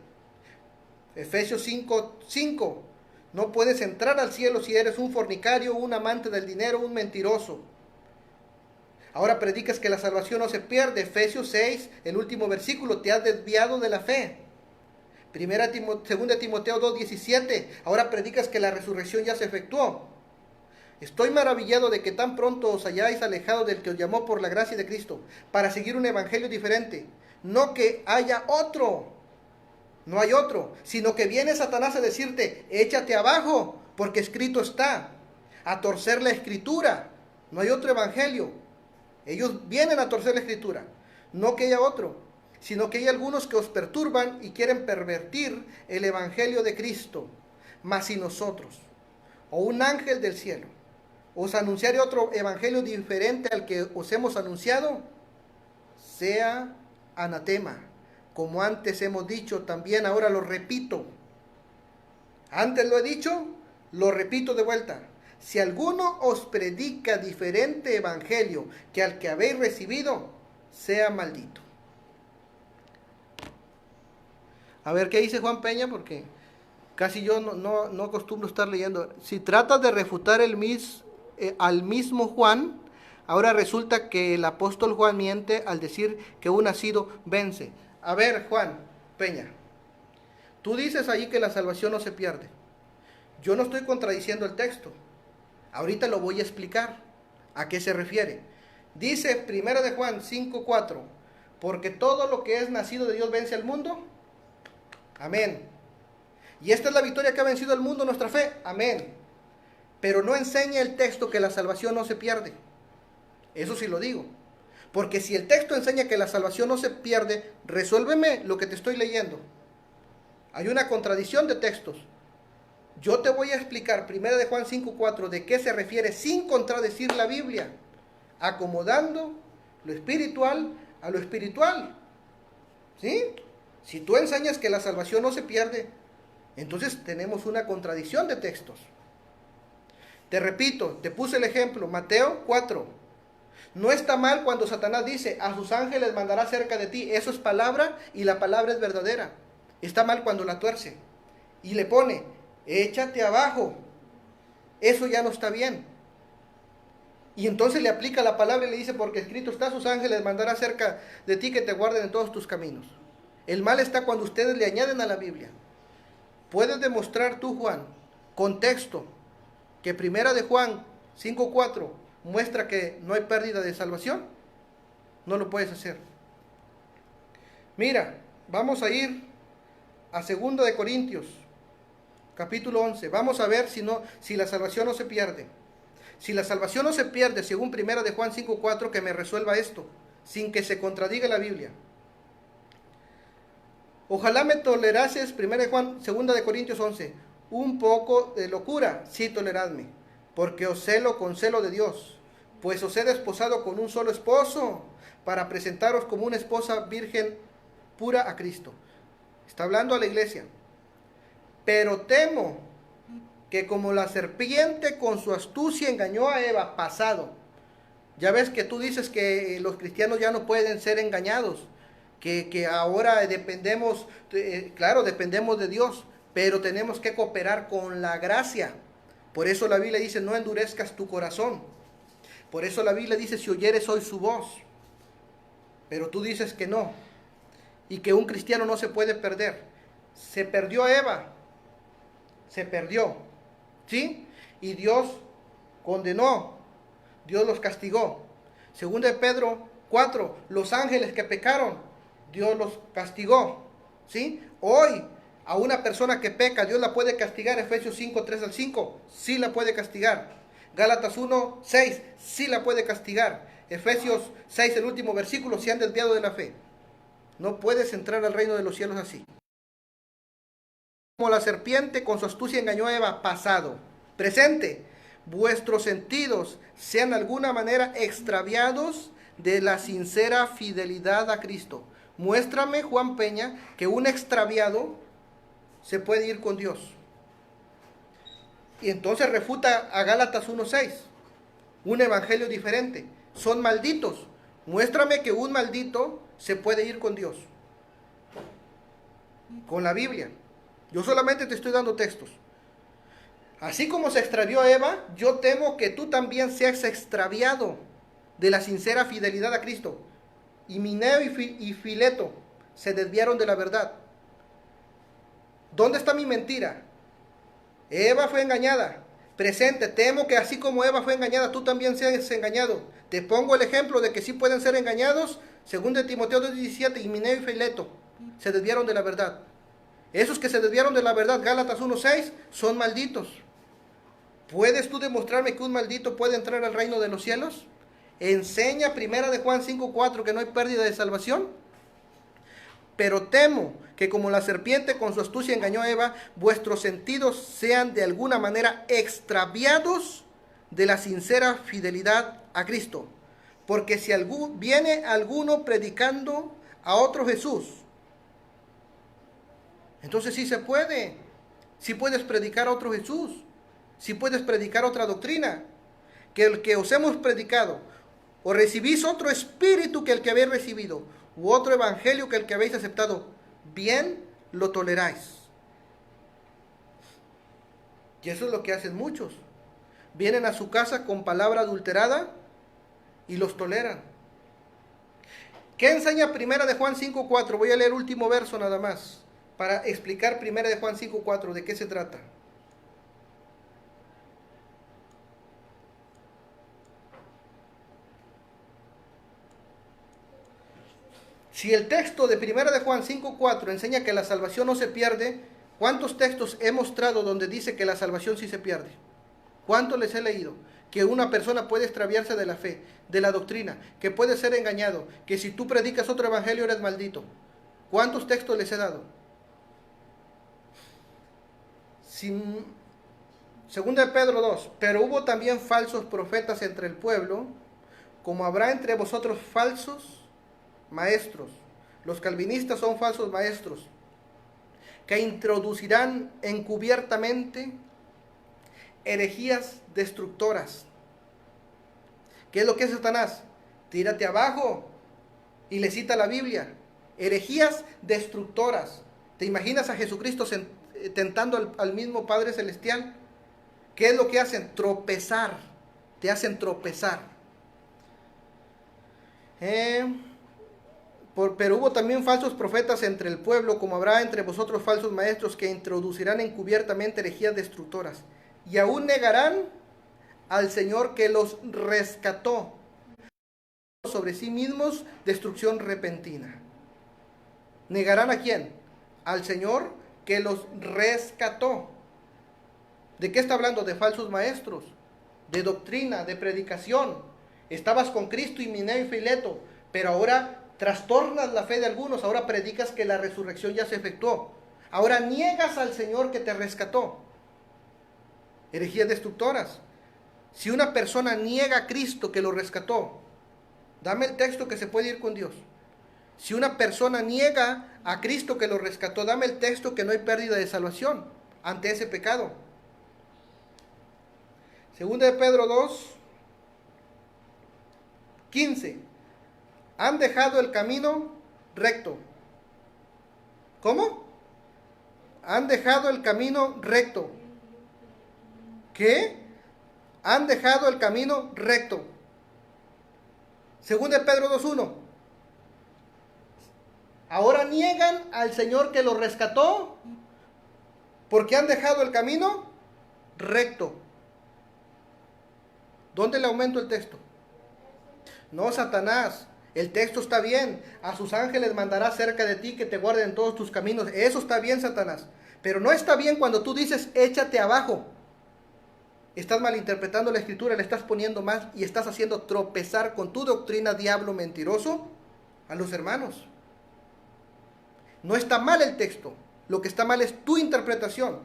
Efesios 5:5. No puedes entrar al cielo si eres un fornicario, un amante del dinero, un mentiroso. Ahora predicas que la salvación no se pierde. Efesios 6, el último versículo, te has desviado de la fe. 2 Timoteo 2:17. Ahora predicas que la resurrección ya se efectuó. Estoy maravillado de que tan pronto os hayáis alejado del que os llamó por la gracia de Cristo, para seguir un evangelio diferente. No que haya otro. No hay otro, sino que viene Satanás a decirte, échate abajo, porque escrito está, a torcer la escritura. No hay otro evangelio. Ellos vienen a torcer la escritura. No que haya otro, sino que hay algunos que os perturban y quieren pervertir el evangelio de Cristo. Mas si nosotros, o un ángel del cielo, os anunciare otro evangelio diferente al que os hemos anunciado, sea anatema. Como antes hemos dicho, también ahora lo repito. Antes lo he dicho, lo repito de vuelta. Si alguno os predica diferente evangelio que al que habéis recibido, sea maldito. A ver, ¿qué dice Juan Peña? Porque casi yo no acostumbro estar leyendo. Si tratas de refutar al mismo Juan, ahora resulta que el apóstol Juan miente al decir que un nacido vence. A ver, Juan Peña, tú dices ahí que la salvación no se pierde. Yo no estoy contradiciendo el texto. Ahorita lo voy a explicar. ¿A qué se refiere? Dice 1 de Juan 5:4, porque todo lo que es nacido de Dios vence al mundo. Amén. Y esta es la victoria que ha vencido al mundo, nuestra fe. Amén. Pero no enseña el texto que la salvación no se pierde. Eso sí lo digo. Porque si el texto enseña que la salvación no se pierde, resuélveme lo que te estoy leyendo. Hay una contradicción de textos. Yo te voy a explicar 1 de Juan 5:4 de qué se refiere sin contradecir la Biblia, acomodando lo espiritual a lo espiritual. ¿Sí? Si tú enseñas que la salvación no se pierde, entonces tenemos una contradicción de textos. Te repito, te puse el ejemplo, Mateo 4. No está mal cuando Satanás dice, a sus ángeles mandará cerca de ti. Eso es palabra y la palabra es verdadera. Está mal cuando la tuerce y le pone, échate abajo. Eso ya no está bien. Y entonces le aplica la palabra y le dice, porque escrito está, sus ángeles mandará cerca de ti que te guarden en todos tus caminos. El mal está cuando ustedes le añaden a la Biblia. ¿Puedes demostrar tú, Juan, contexto, que 1 de Juan 5:4 muestra que no hay pérdida de salvación? No lo puedes hacer. Mira, vamos a ir a 2 de Corintios, capítulo 11. Vamos a ver si la salvación no se pierde. Si la salvación no se pierde, según 1 de Juan 5:4, que me resuelva esto, sin que se contradiga la Biblia. Ojalá me tolerases, 2 de Corintios 11, un poco de locura, sí toleradme, porque os celo con celo de Dios, pues os he desposado con un solo esposo, para presentaros como una esposa virgen pura a Cristo. Está hablando a la iglesia. Pero temo que como la serpiente con su astucia engañó a Eva, pasado. Ya ves que tú dices que los cristianos ya no pueden ser engañados, que ahora dependemos, claro, dependemos de Dios, pero tenemos que cooperar con la gracia. Por eso la Biblia dice, no endurezcas tu corazón. Por eso la Biblia dice, si oyeres hoy su voz. Pero tú dices que no, y que un cristiano no se puede perder. Se perdió Eva, se perdió, ¿sí? Y Dios condenó, Dios los castigó. Según de Pedro 4, los ángeles que pecaron, Dios los castigó, ¿sí? Hoy, a una persona que peca, Dios la puede castigar. Efesios 5, 3 al 5, sí la puede castigar. Gálatas 1, 6, sí la puede castigar. Efesios 6, el último versículo, se han desviado de la fe. No puedes entrar al reino de los cielos así. Como la serpiente con su astucia engañó a Eva, pasado. Presente, vuestros sentidos sean de alguna manera extraviados de la sincera fidelidad a Cristo. Muéstrame, Juan Peña, que un extraviado se puede ir con Dios. Y entonces refuta a Gálatas 1:6, un evangelio diferente. Son malditos. Muéstrame que un maldito se puede ir con Dios, con la Biblia. Yo solamente te estoy dando textos. Así como se extravió a Eva, yo temo que tú también seas extraviado de la sincera fidelidad a Cristo. Y Mineo y Fileto se desviaron de la verdad. ¿Dónde está mi mentira? Eva fue engañada. Presente, temo que así como Eva fue engañada, tú también seas engañado. Te pongo el ejemplo de que sí pueden ser engañados. Según de Timoteo 2:17, y Mineo y Fileto se desviaron de la verdad. Esos que se desviaron de la verdad, Gálatas 1:6, son malditos. ¿Puedes tú demostrarme que un maldito puede entrar al reino de los cielos? Enseña primera de Juan 5:4 que no hay pérdida de salvación. Pero temo que como la serpiente con su astucia engañó a Eva, vuestros sentidos sean de alguna manera extraviados de la sincera fidelidad a Cristo. Porque si viene alguno predicando a otro Jesús, entonces sí se puede. Sí puedes predicar a otro Jesús. Sí puedes predicar otra doctrina. Que el que os hemos predicado, o recibís otro espíritu que el que habéis recibido, u otro evangelio que el que habéis aceptado, bien lo toleráis. Y eso es lo que hacen muchos. Vienen a su casa con palabra adulterada y los toleran. ¿Qué enseña primera de Juan 5:4? Voy a leer el último verso nada más, para explicar primera de Juan 5:4, de qué se trata. Si el texto de primera de Juan 5:4 enseña que la salvación no se pierde, ¿cuántos textos he mostrado donde dice que la salvación sí se pierde? ¿Cuántos les he leído? Que una persona puede extraviarse de la fe, de la doctrina, que puede ser engañado, que si tú predicas otro evangelio eres maldito. ¿Cuántos textos les he dado? Segunda de Pedro 2, pero hubo también falsos profetas entre el pueblo, como habrá entre vosotros falsos maestros. Los calvinistas son falsos maestros, que introducirán encubiertamente herejías destructoras. ¿Qué es lo que es Satanás? Tírate abajo y le cita la Biblia. Herejías destructoras. ¿Te imaginas a Jesucristo tentando al mismo Padre Celestial? ¿Qué es lo que hacen? Tropezar. Te hacen tropezar. Pero hubo también falsos profetas entre el pueblo, como habrá entre vosotros falsos maestros, que introducirán encubiertamente herejías destructoras. Y aún negarán al Señor que los rescató, sobre sí mismos destrucción repentina. ¿Negarán a quién? Al Señor que los rescató. ¿De qué está hablando? De falsos maestros, de doctrina, de predicación. Estabas con Cristo, Himeneo y Fileto, pero ahora trastornas la fe de algunos. Ahora predicas que la resurrección ya se efectuó. Ahora niegas al Señor que te rescató. Herejías destructoras. Si una persona niega a Cristo que lo rescató, dame el texto que se puede ir con Dios. Si una persona niega a Cristo que lo rescató, dame el texto que no hay pérdida de salvación ante ese pecado. Segunda de Pedro 2, 15. Han dejado el camino recto. ¿Cómo? Han dejado el camino recto. ¿Qué? Han dejado el camino recto. Segunda de Pedro 2:1. Ahora niegan al Señor que los rescató porque han dejado el camino recto. ¿Dónde le aumento el texto? No, Satanás. El texto está bien. A sus ángeles mandará cerca de ti que te guarden en todos tus caminos. Eso está bien, Satanás. Pero no está bien cuando tú dices échate abajo. Estás malinterpretando la escritura, le estás poniendo más y estás haciendo tropezar con tu doctrina, diablo mentiroso, a los hermanos. No está mal el texto, lo que está mal es tu interpretación.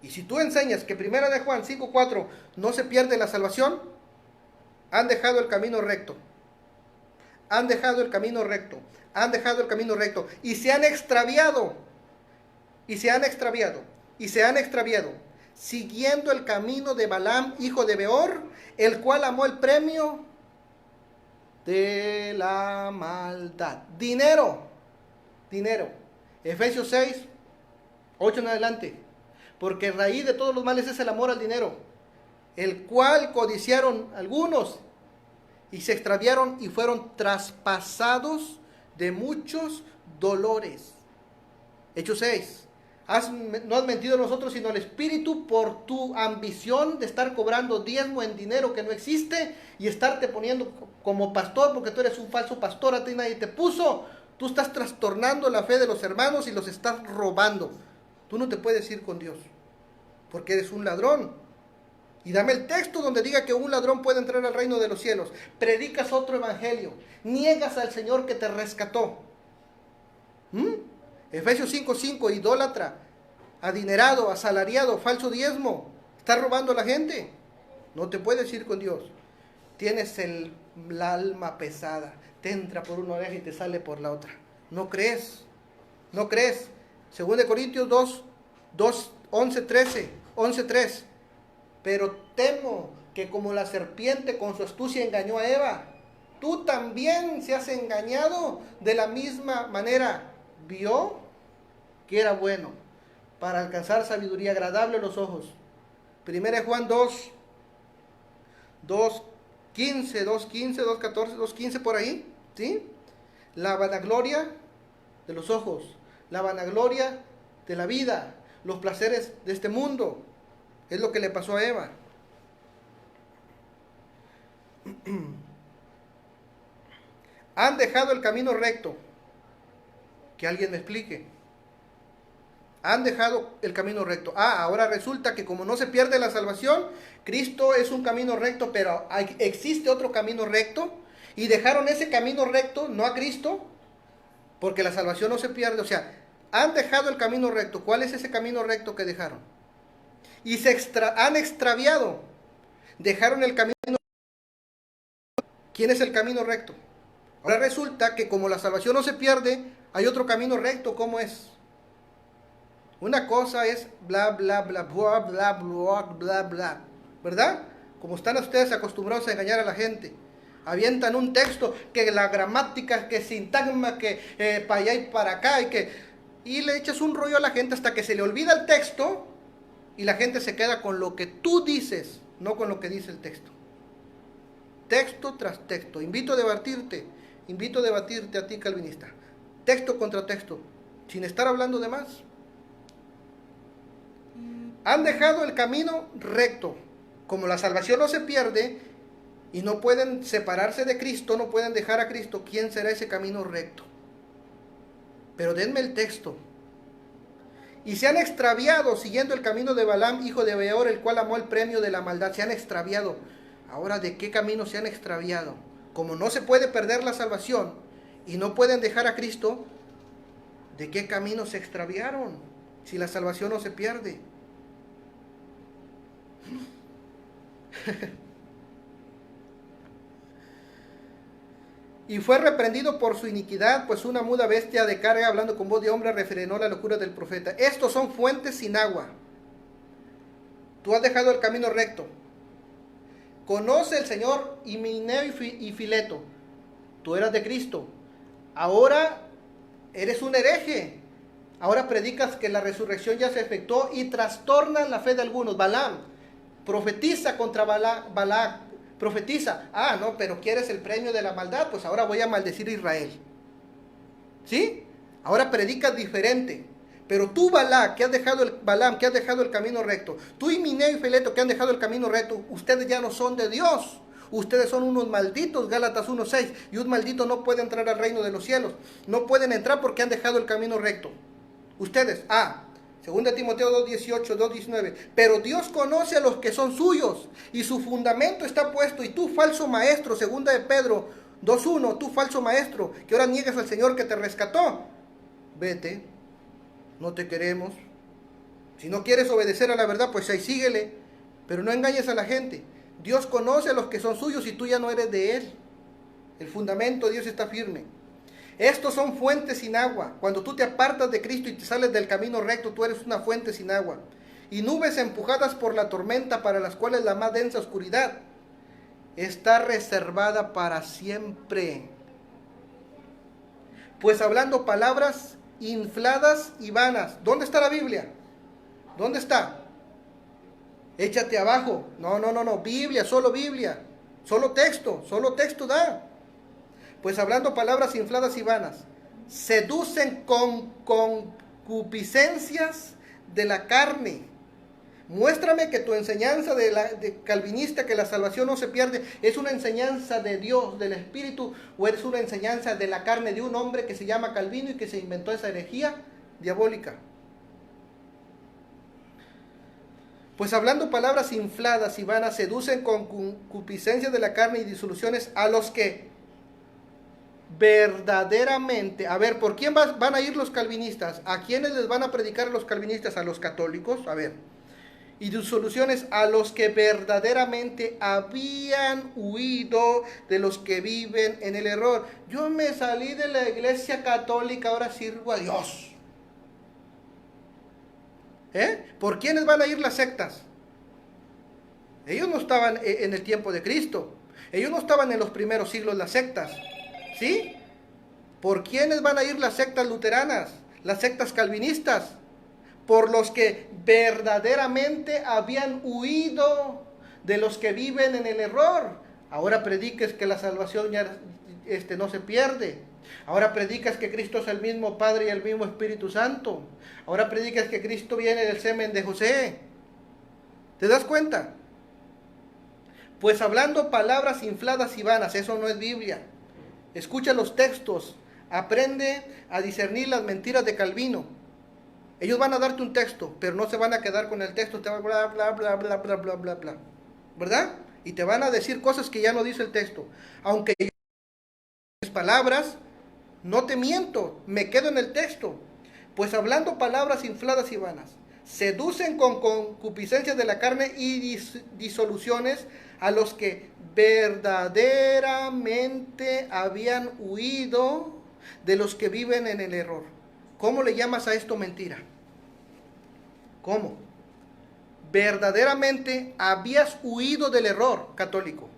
Y si tú enseñas que primera de Juan 5:4 no se pierde la salvación, han dejado el camino recto. Han dejado el camino recto. Han dejado el camino recto. Y se han extraviado. Y se han extraviado. Y se han extraviado. Siguiendo el camino de Balaam, hijo de Beor, el cual amó el premio de la maldad. Dinero. Dinero. Efesios 6, 8 en adelante. Porque raíz de todos los males es el amor al dinero, el cual codiciaron algunos y se extraviaron y fueron traspasados de muchos dolores. Hechos 6. No has mentido a nosotros sino al Espíritu por tu ambición de estar cobrando diezmo en dinero que no existe y estarte poniendo como pastor porque tú eres un falso pastor, a ti nadie te puso. Tú estás trastornando la fe de los hermanos y los estás robando. Tú no te puedes ir con Dios, porque eres un ladrón. Y dame el texto donde diga que un ladrón puede entrar al reino de los cielos. Predicas otro evangelio. Niegas al Señor que te rescató. Efesios 5:5, idólatra, adinerado, asalariado, falso diezmo. Estás robando a la gente. No te puedes ir con Dios. Tienes la alma pesada. Te entra por una oreja y te sale por la otra. No crees. No crees. 2 Corintios 11:3. Pero temo que como la serpiente con su astucia engañó a Eva, tú también seas engañado de la misma manera. Vio que era bueno para alcanzar sabiduría agradable a los ojos. 1 Juan 2:15, 2:14, 2:15 por ahí, ¿sí? La vanagloria de los ojos, la vanagloria de la vida, los placeres de este mundo, es lo que le pasó a Eva. Han dejado el camino recto. Que alguien me explique. Han dejado el camino recto. Ahora resulta que como no se pierde la salvación, Cristo es un camino recto, pero existe otro camino recto, y dejaron ese camino recto, no a Cristo, porque la salvación no se pierde. O sea, han dejado el camino recto. ¿Cuál es ese camino recto que dejaron? Y han extraviado. Dejaron el camino. ¿Quién es el camino recto? Ahora resulta que como la salvación no se pierde, hay otro camino recto. ¿Cómo es? Una cosa es bla, bla, bla, bla, bla, bla, bla, bla, ¿verdad? Como están ustedes acostumbrados a engañar a la gente. Avientan un texto, que la gramática, que sintagma, que para allá y para acá, y le echas un rollo a la gente hasta que se le olvida el texto, y la gente se queda con lo que tú dices, no con lo que dice el texto. Texto tras texto. Invito a debatirte a ti, calvinista. Texto contra texto, sin estar hablando de más. Han dejado el camino recto. Como la salvación no se pierde y no pueden separarse de Cristo, no pueden dejar a Cristo, ¿quién será ese camino recto? Pero denme el texto. Y se han extraviado siguiendo el camino de Balaam, hijo de Beor, el cual amó el premio de la maldad. Se han extraviado. Ahora, ¿de qué camino se han extraviado? Como no se puede perder la salvación y no pueden dejar a Cristo, ¿de qué camino se extraviaron? Si la salvación no se pierde. Y fue reprendido por su iniquidad, pues una muda bestia de carga, hablando con voz de hombre, refrenó la locura del profeta. Estos son fuentes sin agua. Tú has dejado el camino recto. Conoce el Señor Himeneo y Fileto. Tú eras de Cristo. Ahora eres un hereje. Ahora predicas que la resurrección ya se efectuó y trastornan la fe de algunos. Balaam profetiza contra Balac. Profetiza. No, pero quieres el premio de la maldad, pues ahora voy a maldecir a Israel. ¿Sí? Ahora predicas diferente. Pero tú, Balaam, que has dejado el camino recto, tú, Himeneo y Fileto, que han dejado el camino recto, ustedes ya no son de Dios. Ustedes son unos malditos, Gálatas 1:6, y un maldito no puede entrar al reino de los cielos. No pueden entrar porque han dejado el camino recto. Ustedes, 2 Timoteo 2:18, 2:19, pero Dios conoce a los que son suyos, y su fundamento está puesto, y tú, falso maestro, 2 de Pedro 2:1, tú, falso maestro, que ahora niegas al Señor que te rescató, vete, no te queremos. Si no quieres obedecer a la verdad, pues ahí síguele, pero no engañes a la gente. Dios conoce a los que son suyos y tú ya no eres de Él. El fundamento de Dios está firme. Estos son fuentes sin agua. Cuando tú te apartas de Cristo y te sales del camino recto, tú eres una fuente sin agua. Y nubes empujadas por la tormenta, para las cuales la más densa oscuridad está reservada para siempre. Pues hablando palabras infladas y vanas. ¿Dónde está la Biblia? ¿Dónde está? Échate abajo. No. Biblia. Solo texto da. Pues hablando palabras infladas y vanas, seducen con concupiscencias de la carne Muéstrame que tu enseñanza de calvinista, que la salvación no se pierde, es una enseñanza de Dios, del Espíritu, o es una enseñanza de la carne de un hombre que se llama Calvino y que se inventó esa herejía diabólica. Pues hablando palabras infladas y vanas, seducen con concupiscencia de la carne y disoluciones a los que verdaderamente, a ver, ¿por quién van a ir los calvinistas? ¿A quiénes les van a predicar los calvinistas? ¿A los católicos? A ver. Y disoluciones a los que verdaderamente habían huido de los que viven en el error. Yo me salí de la iglesia católica, ahora sirvo a Dios. ¿Por quiénes van a ir las sectas? Ellos no estaban en el tiempo de Cristo. Ellos no estaban en los primeros siglos las sectas. ¿Sí? ¿Por quiénes van a ir las sectas luteranas? Las sectas calvinistas. Por los que verdaderamente habían huido de los que viven en el error. Ahora prediques que la salvación ya no se pierde. Ahora predicas que Cristo es el mismo Padre y el mismo Espíritu Santo. Ahora predicas que Cristo viene del semen de José. ¿Te das cuenta? Pues hablando palabras infladas y vanas, eso no es Biblia. Escucha los textos, aprende a discernir las mentiras de Calvino. Ellos van a darte un texto, pero no se van a quedar con el texto, te van a bla, bla, bla, bla, bla, bla, bla, bla, ¿verdad? Y te van a decir cosas que ya no dice el texto. Aunque yo mis palabras, no te miento, me quedo en el texto. Pues hablando palabras infladas y vanas, seducen con concupiscencias de la carne y disoluciones a los que verdaderamente habían huido de los que viven en el error. ¿Cómo le llamas a esto mentira? ¿Cómo? Verdaderamente habías huido del error, católico.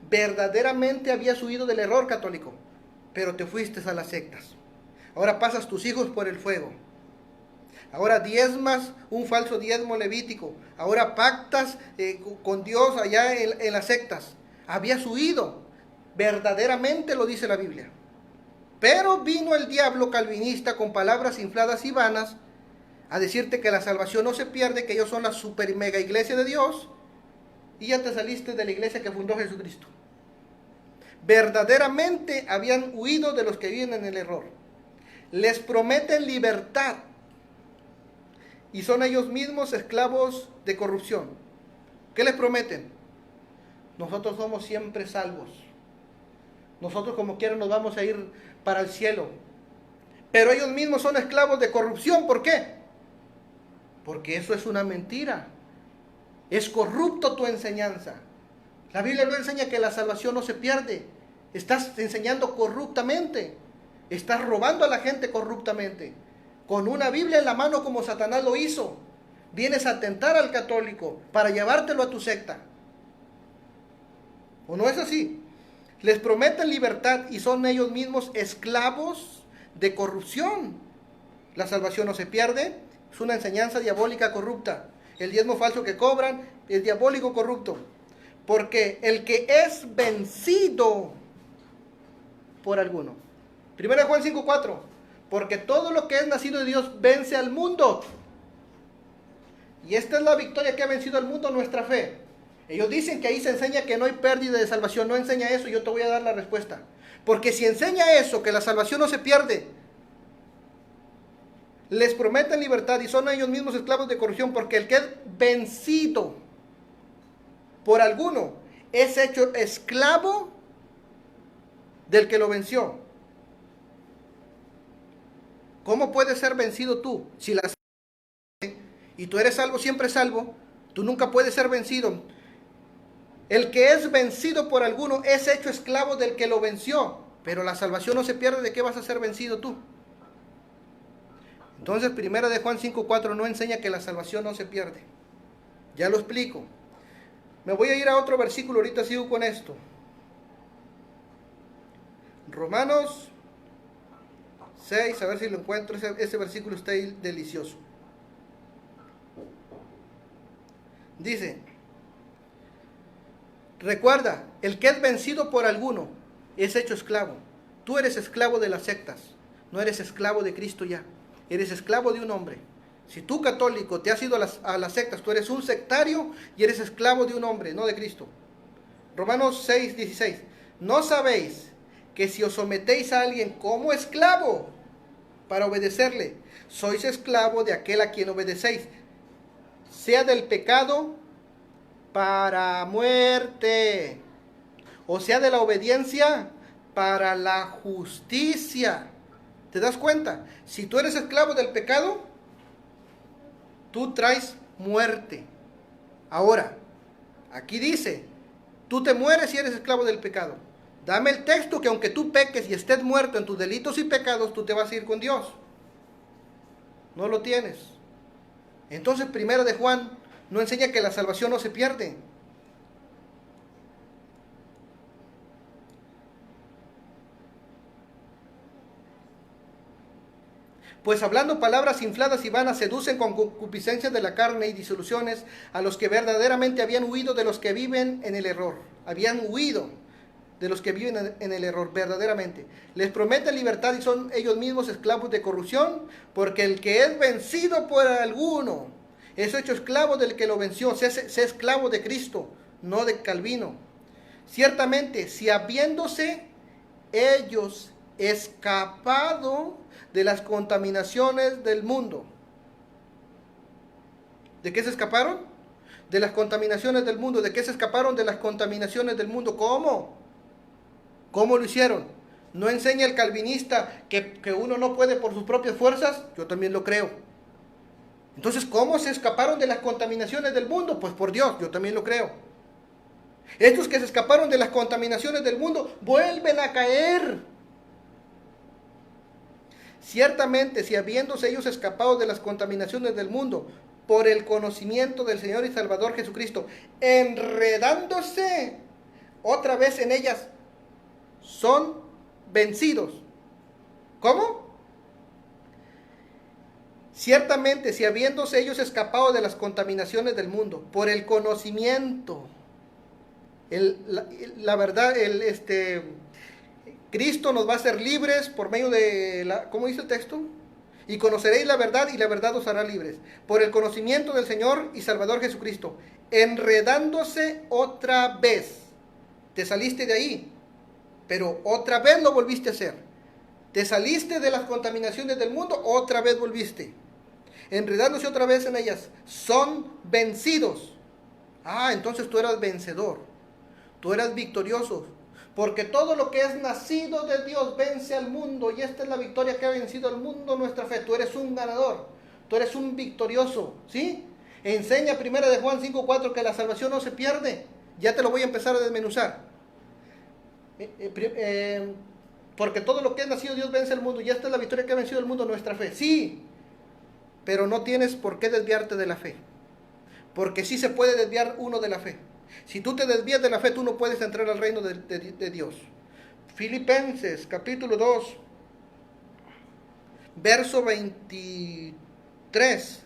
Verdaderamente habías huido del error, católico. Pero te fuiste a las sectas. Ahora pasas tus hijos por el fuego. Ahora diezmas un falso diezmo levítico. Ahora pactas con Dios allá en las sectas. Habías huido. Verdaderamente lo dice la Biblia. Pero vino el diablo calvinista con palabras infladas y vanas a decirte que la salvación no se pierde, que ellos son la super y mega iglesia de Dios, y ya te saliste de la iglesia que fundó Jesucristo. Verdaderamente habían huido de los que viven en el error. Les prometen libertad y son ellos mismos esclavos de corrupción. ¿Qué les prometen? Nosotros somos siempre salvos. Nosotros como quiera nos vamos a ir para el cielo. Pero ellos mismos son esclavos de corrupción. ¿Por qué? Porque eso es una mentira. Es corrupto tu enseñanza. La Biblia no enseña que la salvación no se pierde. Estás enseñando corruptamente. Estás robando a la gente corruptamente. Con una Biblia en la mano como Satanás lo hizo. Vienes a tentar al católico para llevártelo a tu secta. ¿O no es así? Les prometen libertad y son ellos mismos esclavos de corrupción. La salvación no se pierde. Es una enseñanza diabólica corrupta. El diezmo falso que cobran es diabólico corrupto. Porque el que es vencido por alguno. 1 Juan 5:4. Porque todo lo que es nacido de Dios vence al mundo. Y esta es la victoria que ha vencido al mundo, nuestra fe. Ellos dicen que ahí se enseña que no hay pérdida de salvación. No enseña eso, yo te voy a dar la respuesta. Porque si enseña eso, que la salvación no se pierde, les prometen libertad y son ellos mismos esclavos de corrupción, porque el que es vencido por alguno es hecho esclavo del que lo venció. ¿Cómo puedes ser vencido tú? Si la y tú eres salvo, siempre salvo, tú nunca puedes ser vencido. El que es vencido por alguno es hecho esclavo del que lo venció. Pero la salvación no se pierde. ¿De qué vas a ser vencido tú? Entonces, 1 Juan 5:4 no enseña que la salvación no se pierde. Ya lo explico. Me voy a ir a otro versículo, ahorita sigo con esto. Romanos 6, a ver si lo encuentro. Ese versículo está ahí delicioso. Dice: recuerda, el que es vencido por alguno es hecho esclavo. Tú eres esclavo de las sectas. No eres esclavo de Cristo ya. Eres esclavo de un hombre. Si tú católico te has ido a las sectas, tú eres un sectario y eres esclavo de un hombre, no de Cristo. Romanos 6:16. ¿No sabéis que si os sometéis a alguien como esclavo para obedecerle, sois esclavo de aquel a quien obedecéis, sea del pecado para muerte, o sea de la obediencia para la justicia? ¿Te das cuenta? Si tú eres esclavo del pecado, tú traes muerte. Ahora, aquí dice, tú te mueres si eres esclavo del pecado. Dame el texto que aunque tú peques y estés muerto en tus delitos y pecados, tú te vas a ir con Dios. No lo tienes. Entonces, primero de Juan no enseña que la salvación no se pierde. Pues hablando palabras infladas y vanas, seducen con concupiscencias de la carne y disoluciones a los que verdaderamente habían huido de los que viven en el error. Habían huido de los que viven en el error, verdaderamente. Les prometen libertad y son ellos mismos esclavos de corrupción, porque el que es vencido por alguno es hecho esclavo del que lo venció. Sea esclavo de Cristo, no de Calvino. Ciertamente, si habiéndose ellos escapado de las contaminaciones del mundo. ¿De qué se escaparon? De las contaminaciones del mundo. ¿De qué se escaparon? De las contaminaciones del mundo. ¿Cómo? ¿Cómo lo hicieron? ¿No enseña el calvinista que uno no puede por sus propias fuerzas? Yo también lo creo. Entonces, ¿cómo se escaparon de las contaminaciones del mundo? Pues por Dios, yo también lo creo. Estos que se escaparon de las contaminaciones del mundo vuelven a caer. Ciertamente, si habiéndose ellos escapado de las contaminaciones del mundo por el conocimiento del Señor y Salvador Jesucristo, enredándose otra vez en ellas, son vencidos. ¿Cómo? Ciertamente, si habiéndose ellos escapado de las contaminaciones del mundo por el conocimiento, la verdad, Cristo nos va a hacer libres por medio de ¿cómo dice el texto? Y conoceréis la verdad y la verdad os hará libres. Por el conocimiento del Señor y Salvador Jesucristo. Enredándose otra vez. Te saliste de ahí, pero otra vez lo volviste a hacer. Te saliste de las contaminaciones del mundo, otra vez volviste. Enredándose otra vez en ellas. Son vencidos. Entonces tú eras vencedor. Tú eras victorioso. Porque todo lo que es nacido de Dios vence al mundo. Y esta es la victoria que ha vencido al mundo, nuestra fe. Tú eres un ganador. Tú eres un victorioso. ¿Sí? Enseña 1 de Juan 5:4 que la salvación no se pierde. Ya te lo voy a empezar a desmenuzar. Porque todo lo que es nacido de Dios vence al mundo. Y esta es la victoria que ha vencido al mundo, nuestra fe. Sí. Pero no tienes por qué desviarte de la fe. Porque sí se puede desviar uno de la fe. Si tú te desvías de la fe, tú no puedes entrar al reino de Dios. Filipenses, capítulo 2, verso 23.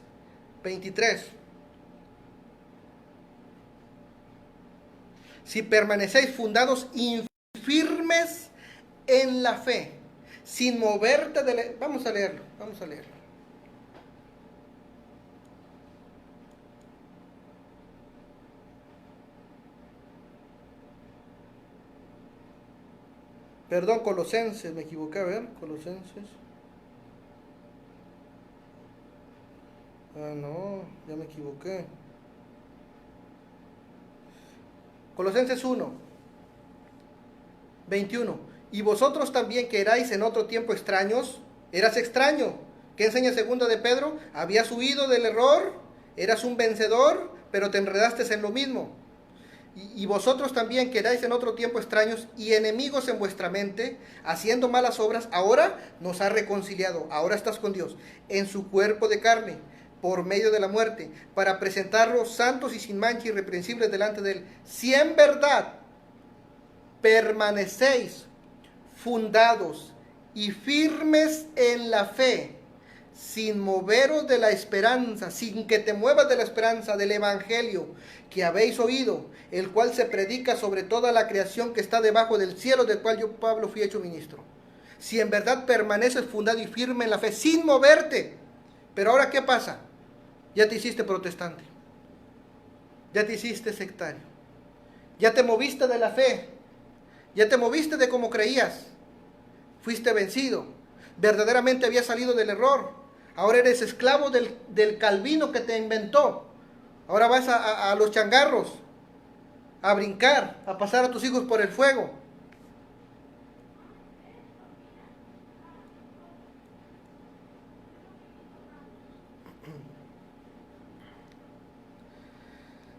Si permanecéis fundados y firmes en la fe, sin moverte de la... Vamos a leerlo. Perdón, Colosenses, me equivoqué, a ver, Colosenses. No, ya me equivoqué. Colosenses 1, 21. Y vosotros también que erais en otro tiempo extraños, eras extraño. ¿Qué enseña segunda de Pedro? Habías huido del error, eras un vencedor, pero te enredaste en lo mismo. Y vosotros también que erais en otro tiempo extraños y enemigos en vuestra mente, haciendo malas obras, ahora nos ha reconciliado, ahora estás con Dios, en su cuerpo de carne, por medio de la muerte, para presentarlos santos y sin mancha irreprensibles delante de Él. Si en verdad permanecéis fundados y firmes en la fe, sin moveros de la esperanza, sin que te muevas de la esperanza del evangelio que habéis oído, el cual se predica sobre toda la creación que está debajo del cielo, del cual yo, Pablo, fui hecho ministro. Si en verdad permaneces fundado y firme en la fe, sin moverte. Pero ahora, ¿qué pasa? ya te hiciste protestante, ya te hiciste sectario, ya te moviste de la fe, ya te moviste de como creías, fuiste vencido, verdaderamente habías salido del error, ahora eres esclavo del Calvino que te inventó, ahora vas a los changarros, a brincar, a pasar a tus hijos por el fuego.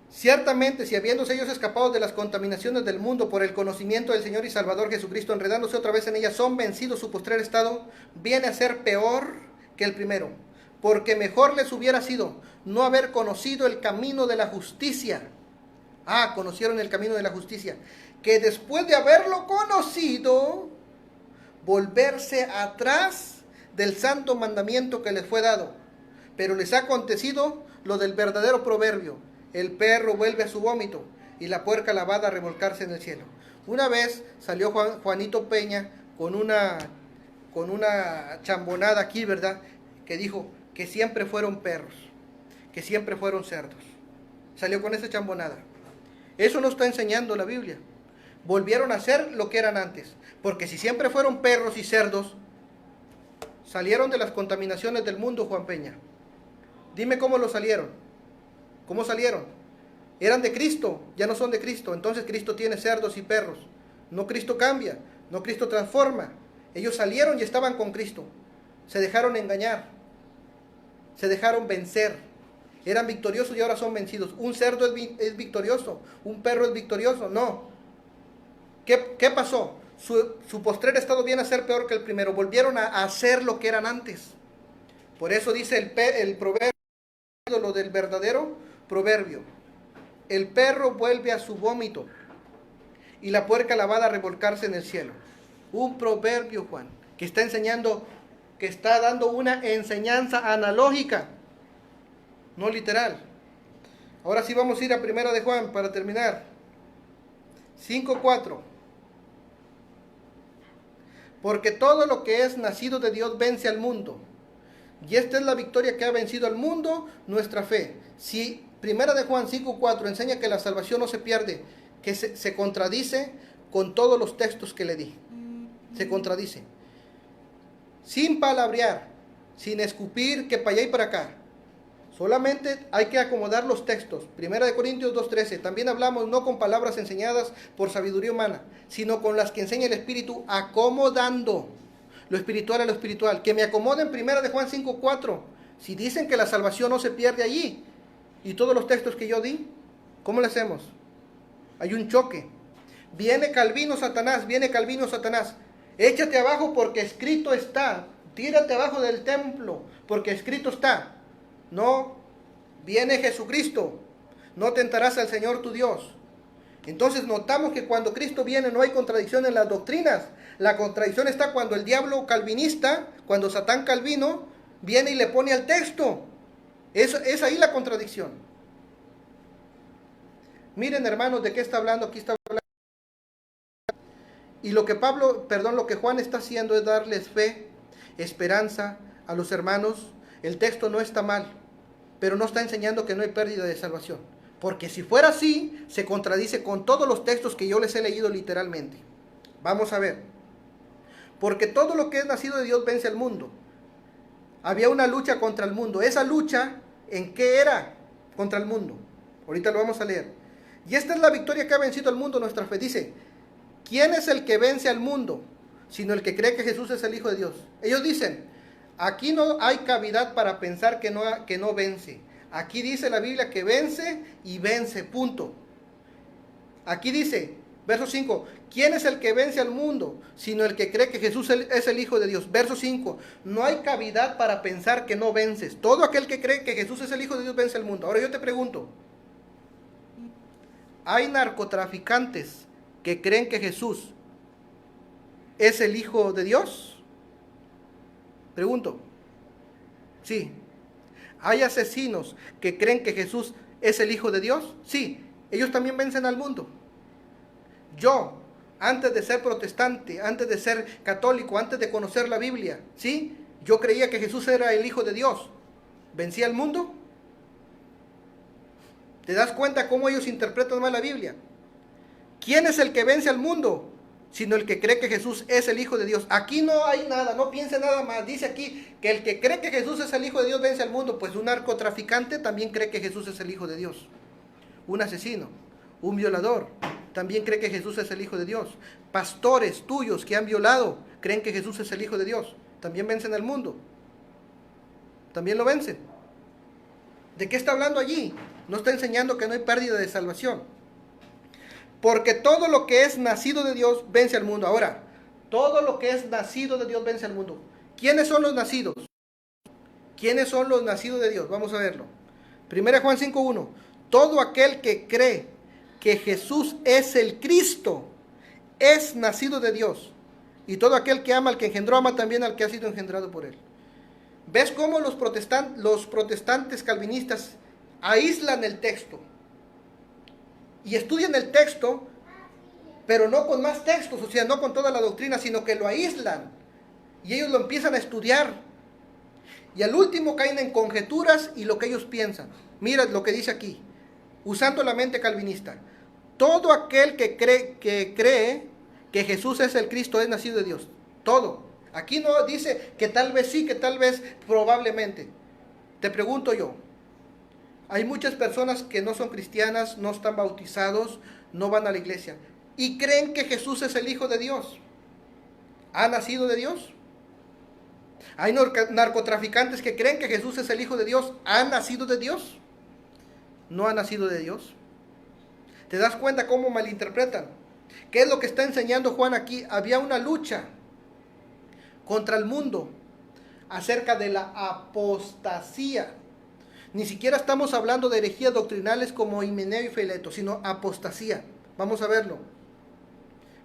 Ciertamente, si habiéndose ellos escapado de las contaminaciones del mundo por el conocimiento del Señor y Salvador Jesucristo, enredándose otra vez en ellas, son vencidos, su postrer estado viene a ser peor que el primero, porque mejor les hubiera sido no haber conocido el camino de la justicia. Conocieron el camino de la justicia, que después de haberlo conocido, volverse atrás del santo mandamiento que les fue dado. Pero les ha acontecido lo del verdadero proverbio: el perro vuelve a su vómito y la puerca lavada a revolcarse en el cielo. Una vez salió Juanito Peña con una chambonada aquí, ¿verdad? Que dijo que siempre fueron perros, que siempre fueron cerdos. Salió con esa chambonada. Eso no está enseñando la Biblia. Volvieron a ser lo que eran antes. Porque si siempre fueron perros y cerdos, salieron de las contaminaciones del mundo, Juan Peña. Dime cómo lo salieron. ¿Cómo salieron? Eran de Cristo, ya no son de Cristo. Entonces Cristo tiene cerdos y perros. No, Cristo cambia, no, Cristo transforma. Ellos salieron y estaban con Cristo. Se dejaron engañar. Se dejaron vencer. Eran victoriosos y ahora son vencidos. Un cerdo es victorioso, un perro es victorioso. No. ¿Qué pasó? Su postrer estado viene a ser peor que el primero. Volvieron a hacer lo que eran antes. Por eso dice el proverbio, lo del verdadero proverbio: el perro vuelve a su vómito y la puerca lavada a revolcarse en el cielo. Un proverbio, Juan, que está enseñando, que está dando una enseñanza analógica, no literal. Ahora sí vamos a ir a 1 de Juan para terminar. 5:4. Porque todo lo que es nacido de Dios vence al mundo. Y esta es la victoria que ha vencido al mundo, nuestra fe. Si 1 de Juan 5:4 enseña que la salvación no se pierde, que se contradice con todos los textos que le di. Se contradice. Sin palabrear, sin escupir que para allá y para acá. Solamente hay que acomodar los textos. 1 de Corintios 2:13. También hablamos no con palabras enseñadas por sabiduría humana, sino con las que enseña el Espíritu, acomodando lo espiritual a lo espiritual. Que me acomoden 1 de Juan 5:4. Si dicen que la salvación no se pierde allí, y todos los textos que yo di, ¿cómo le hacemos? Hay un choque. Viene Calvino Satanás, échate abajo porque escrito está. Tírate abajo del templo porque escrito está. No, viene Jesucristo. No tentarás al Señor tu Dios. Entonces notamos que cuando Cristo viene no hay contradicción en las doctrinas. La contradicción está cuando el diablo calvinista, cuando Satán Calvino, viene y le pone al texto. Es ahí la contradicción. Miren, hermanos, ¿de qué está hablando? Aquí está hablando. Y lo que Juan está haciendo es darles fe, esperanza a los hermanos. El texto no está mal, pero no está enseñando que no hay pérdida de salvación. Porque si fuera así, se contradice con todos los textos que yo les he leído literalmente. Vamos a ver. Porque todo lo que es nacido de Dios vence al mundo. Había una lucha contra el mundo. Esa lucha, ¿en qué era? Contra el mundo. Ahorita lo vamos a leer. Y esta es la victoria que ha vencido al mundo, nuestra fe. Dice, ¿quién es el que vence al mundo? Sino el que cree que Jesús es el Hijo de Dios. Ellos dicen, aquí no hay cavidad para pensar que no vence. Aquí dice la Biblia que vence y vence, punto. Aquí dice, verso 5, ¿quién es el que vence al mundo? Sino el que cree que Jesús es el Hijo de Dios. Verso 5, no hay cavidad para pensar que no vences. Todo aquel que cree que Jesús es el Hijo de Dios vence al mundo. Ahora yo te pregunto, ¿hay narcotraficantes que creen que Jesús es el Hijo de Dios? Pregunto. Sí. ¿Hay asesinos que creen que Jesús es el Hijo de Dios? Sí. Ellos también vencen al mundo. Yo, antes de ser protestante, antes de ser católico, antes de conocer la Biblia, ¿sí? Yo creía que Jesús era el Hijo de Dios. ¿Vencía al mundo? ¿Te das cuenta cómo ellos interpretan mal la Biblia? ¿Quién es el que vence al mundo? Sino el que cree que Jesús es el Hijo de Dios. Aquí no hay nada, no piense nada más. Dice aquí que el que cree que Jesús es el Hijo de Dios vence al mundo. Pues un narcotraficante también cree que Jesús es el Hijo de Dios. Un asesino, un violador, también cree que Jesús es el Hijo de Dios. Pastores tuyos que han violado, creen que Jesús es el Hijo de Dios. También vencen al mundo. También lo vencen. ¿De qué está hablando allí? No está enseñando que no hay pérdida de salvación. Porque todo lo que es nacido de Dios vence al mundo. Ahora, todo lo que es nacido de Dios vence al mundo. ¿Quiénes son los nacidos? ¿Quiénes son los nacidos de Dios? Vamos a verlo. 1 Juan 5:1. Todo aquel que cree que Jesús es el Cristo es nacido de Dios. Y todo aquel que ama al que engendró, ama también al que ha sido engendrado por él. ¿Ves cómo los protestantes calvinistas aíslan el texto? Y estudian el texto, pero no con más textos, o sea, no con toda la doctrina, sino que lo aíslan. Y ellos lo empiezan a estudiar. Y al último caen en conjeturas y lo que ellos piensan. Mira lo que dice aquí, usando la mente calvinista. Todo aquel que cree que Jesús es el Cristo es nacido de Dios. Todo. Aquí no dice que tal vez sí, que tal vez probablemente. Te pregunto yo. Hay muchas personas que no son cristianas, no están bautizados, no van a la iglesia y creen que Jesús es el Hijo de Dios. ¿Ha nacido de Dios? Hay narcotraficantes que creen que Jesús es el Hijo de Dios. ¿Ha nacido de Dios? ¿No ha nacido de Dios? ¿Te das cuenta cómo malinterpretan? ¿Qué es lo que está enseñando Juan aquí? Había una lucha contra el mundo acerca de la apostasía. Ni siquiera estamos hablando de herejías doctrinales como Himeneo y Fileto, sino apostasía. Vamos a verlo.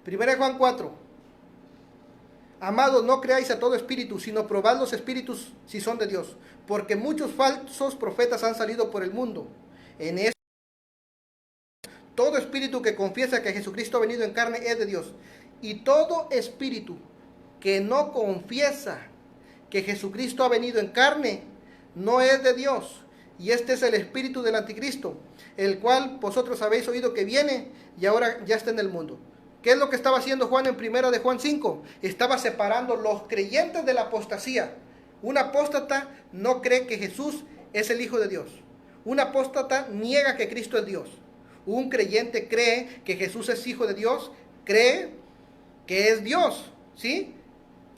1 Juan 4. Amados, no creáis a todo espíritu, sino probad los espíritus si son de Dios, porque muchos falsos profetas han salido por el mundo. En eso, todo espíritu que confiesa que Jesucristo ha venido en carne es de Dios. Y todo espíritu que no confiesa que Jesucristo ha venido en carne no es de Dios. Y este es el espíritu del anticristo, el cual vosotros habéis oído que viene y ahora ya está en el mundo. ¿Qué es lo que estaba haciendo Juan en 1 de Juan 5? Estaba separando los creyentes de la apostasía. Un apóstata no cree que Jesús es el Hijo de Dios. Un apóstata niega que Cristo es Dios. Un creyente cree que Jesús es Hijo de Dios, cree que es Dios, ¿sí?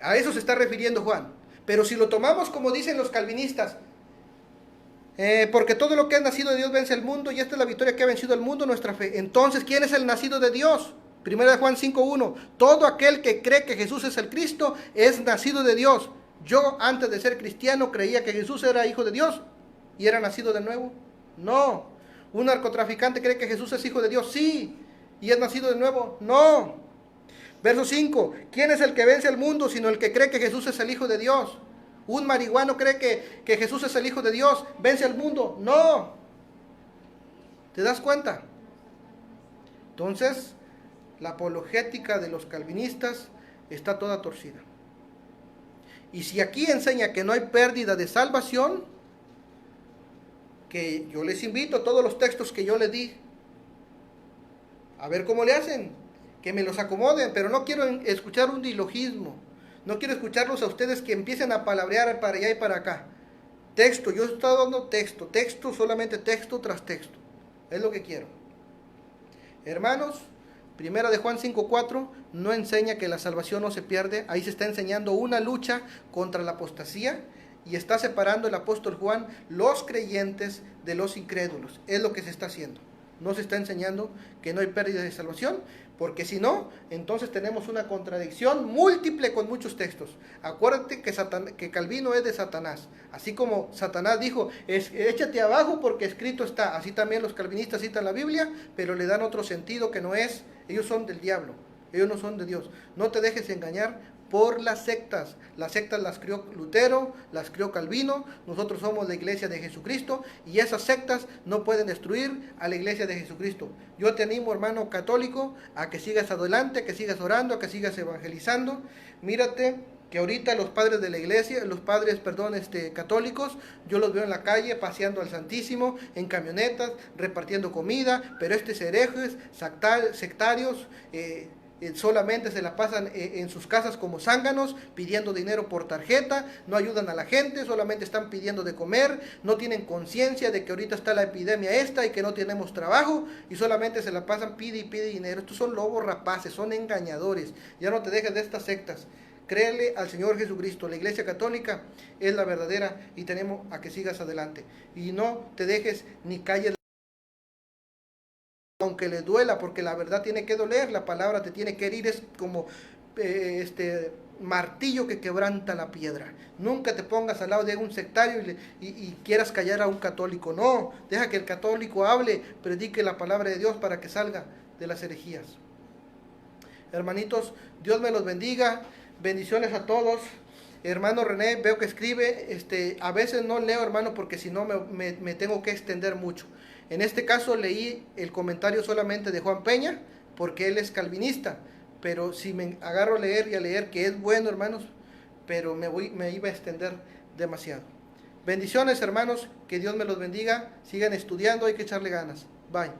A eso se está refiriendo Juan. Pero si lo tomamos como dicen los calvinistas, porque todo lo que es nacido de Dios vence el mundo, y esta es la victoria que ha vencido el mundo, nuestra fe. Entonces, ¿quién es el nacido de Dios? 1 de Juan 5:1. Todo aquel que cree que Jesús es el Cristo es nacido de Dios. Yo, antes de ser cristiano, creía que Jesús era Hijo de Dios y era nacido de nuevo. No. ¿Un narcotraficante cree que Jesús es Hijo de Dios? Sí. ¿Y es nacido de nuevo? No. Verso 5. ¿Quién es el que vence al mundo sino el que cree que Jesús es el Hijo de Dios? ¿Un marihuano cree que Jesús es el Hijo de Dios? ¿Vence al mundo? No. ¿Te das cuenta? Entonces, la apologética de los calvinistas está toda torcida. Y si aquí enseña que no hay pérdida de salvación, que yo les invito a todos los textos que yo les di, a ver cómo le hacen, que me los acomoden, pero no quiero escuchar un dilogismo. No quiero escucharlos a ustedes que empiecen a palabrear para allá y para acá. Texto, yo estoy dando texto, solamente texto tras texto. Es lo que quiero. Hermanos, 1 de Juan 5:4 no enseña que la salvación no se pierde. Ahí se está enseñando una lucha contra la apostasía y está separando el apóstol Juan los creyentes de los incrédulos. Es lo que se está haciendo. No se está enseñando que no hay pérdida de salvación, porque si no, entonces tenemos una contradicción múltiple con muchos textos. Acuérdate que Calvino es de Satanás. Así como Satanás dijo, échate abajo porque escrito está. Así también los calvinistas citan la Biblia, pero le dan otro sentido que no es. Ellos son del diablo, ellos no son de Dios. No te dejes engañar por las sectas. Las sectas las crió Lutero, las crió Calvino. Nosotros somos la iglesia de Jesucristo y esas sectas no pueden destruir a la iglesia de Jesucristo. Yo te animo, hermano católico, a que sigas adelante, que sigas orando, que sigas evangelizando. Mírate que ahorita los padres de la iglesia, los padres, perdón, católicos, yo los veo en la calle paseando al Santísimo, en camionetas, repartiendo comida, pero estos herejes, sectarios, solamente se la pasan en sus casas como zánganos, pidiendo dinero por tarjeta, no ayudan a la gente, solamente están pidiendo de comer, no tienen conciencia de que ahorita está la epidemia esta y que no tenemos trabajo, y solamente se la pasan pide y pide dinero. Estos son lobos rapaces, son engañadores. Ya no te dejes de estas sectas. Créele al Señor Jesucristo. La Iglesia Católica es la verdadera y tenemos a que sigas adelante. Y no te dejes ni calles, aunque le duela, porque la verdad tiene que doler, la palabra te tiene que herir, es como martillo que quebranta la piedra. Nunca te pongas al lado de un sectario y quieras callar a un católico. No, deja que el católico hable, predique la palabra de Dios para que salga de las herejías. Hermanitos, Dios me los bendiga. Bendiciones a todos. Hermano René, veo que escribe. A veces no leo, hermano, porque si no me tengo que extender mucho. En este caso leí el comentario solamente de Juan Peña, porque él es calvinista. Pero si me agarro a leer y a leer, que es bueno, hermanos, pero me iba a extender demasiado. Bendiciones, hermanos, que Dios me los bendiga. Sigan estudiando, hay que echarle ganas. Bye.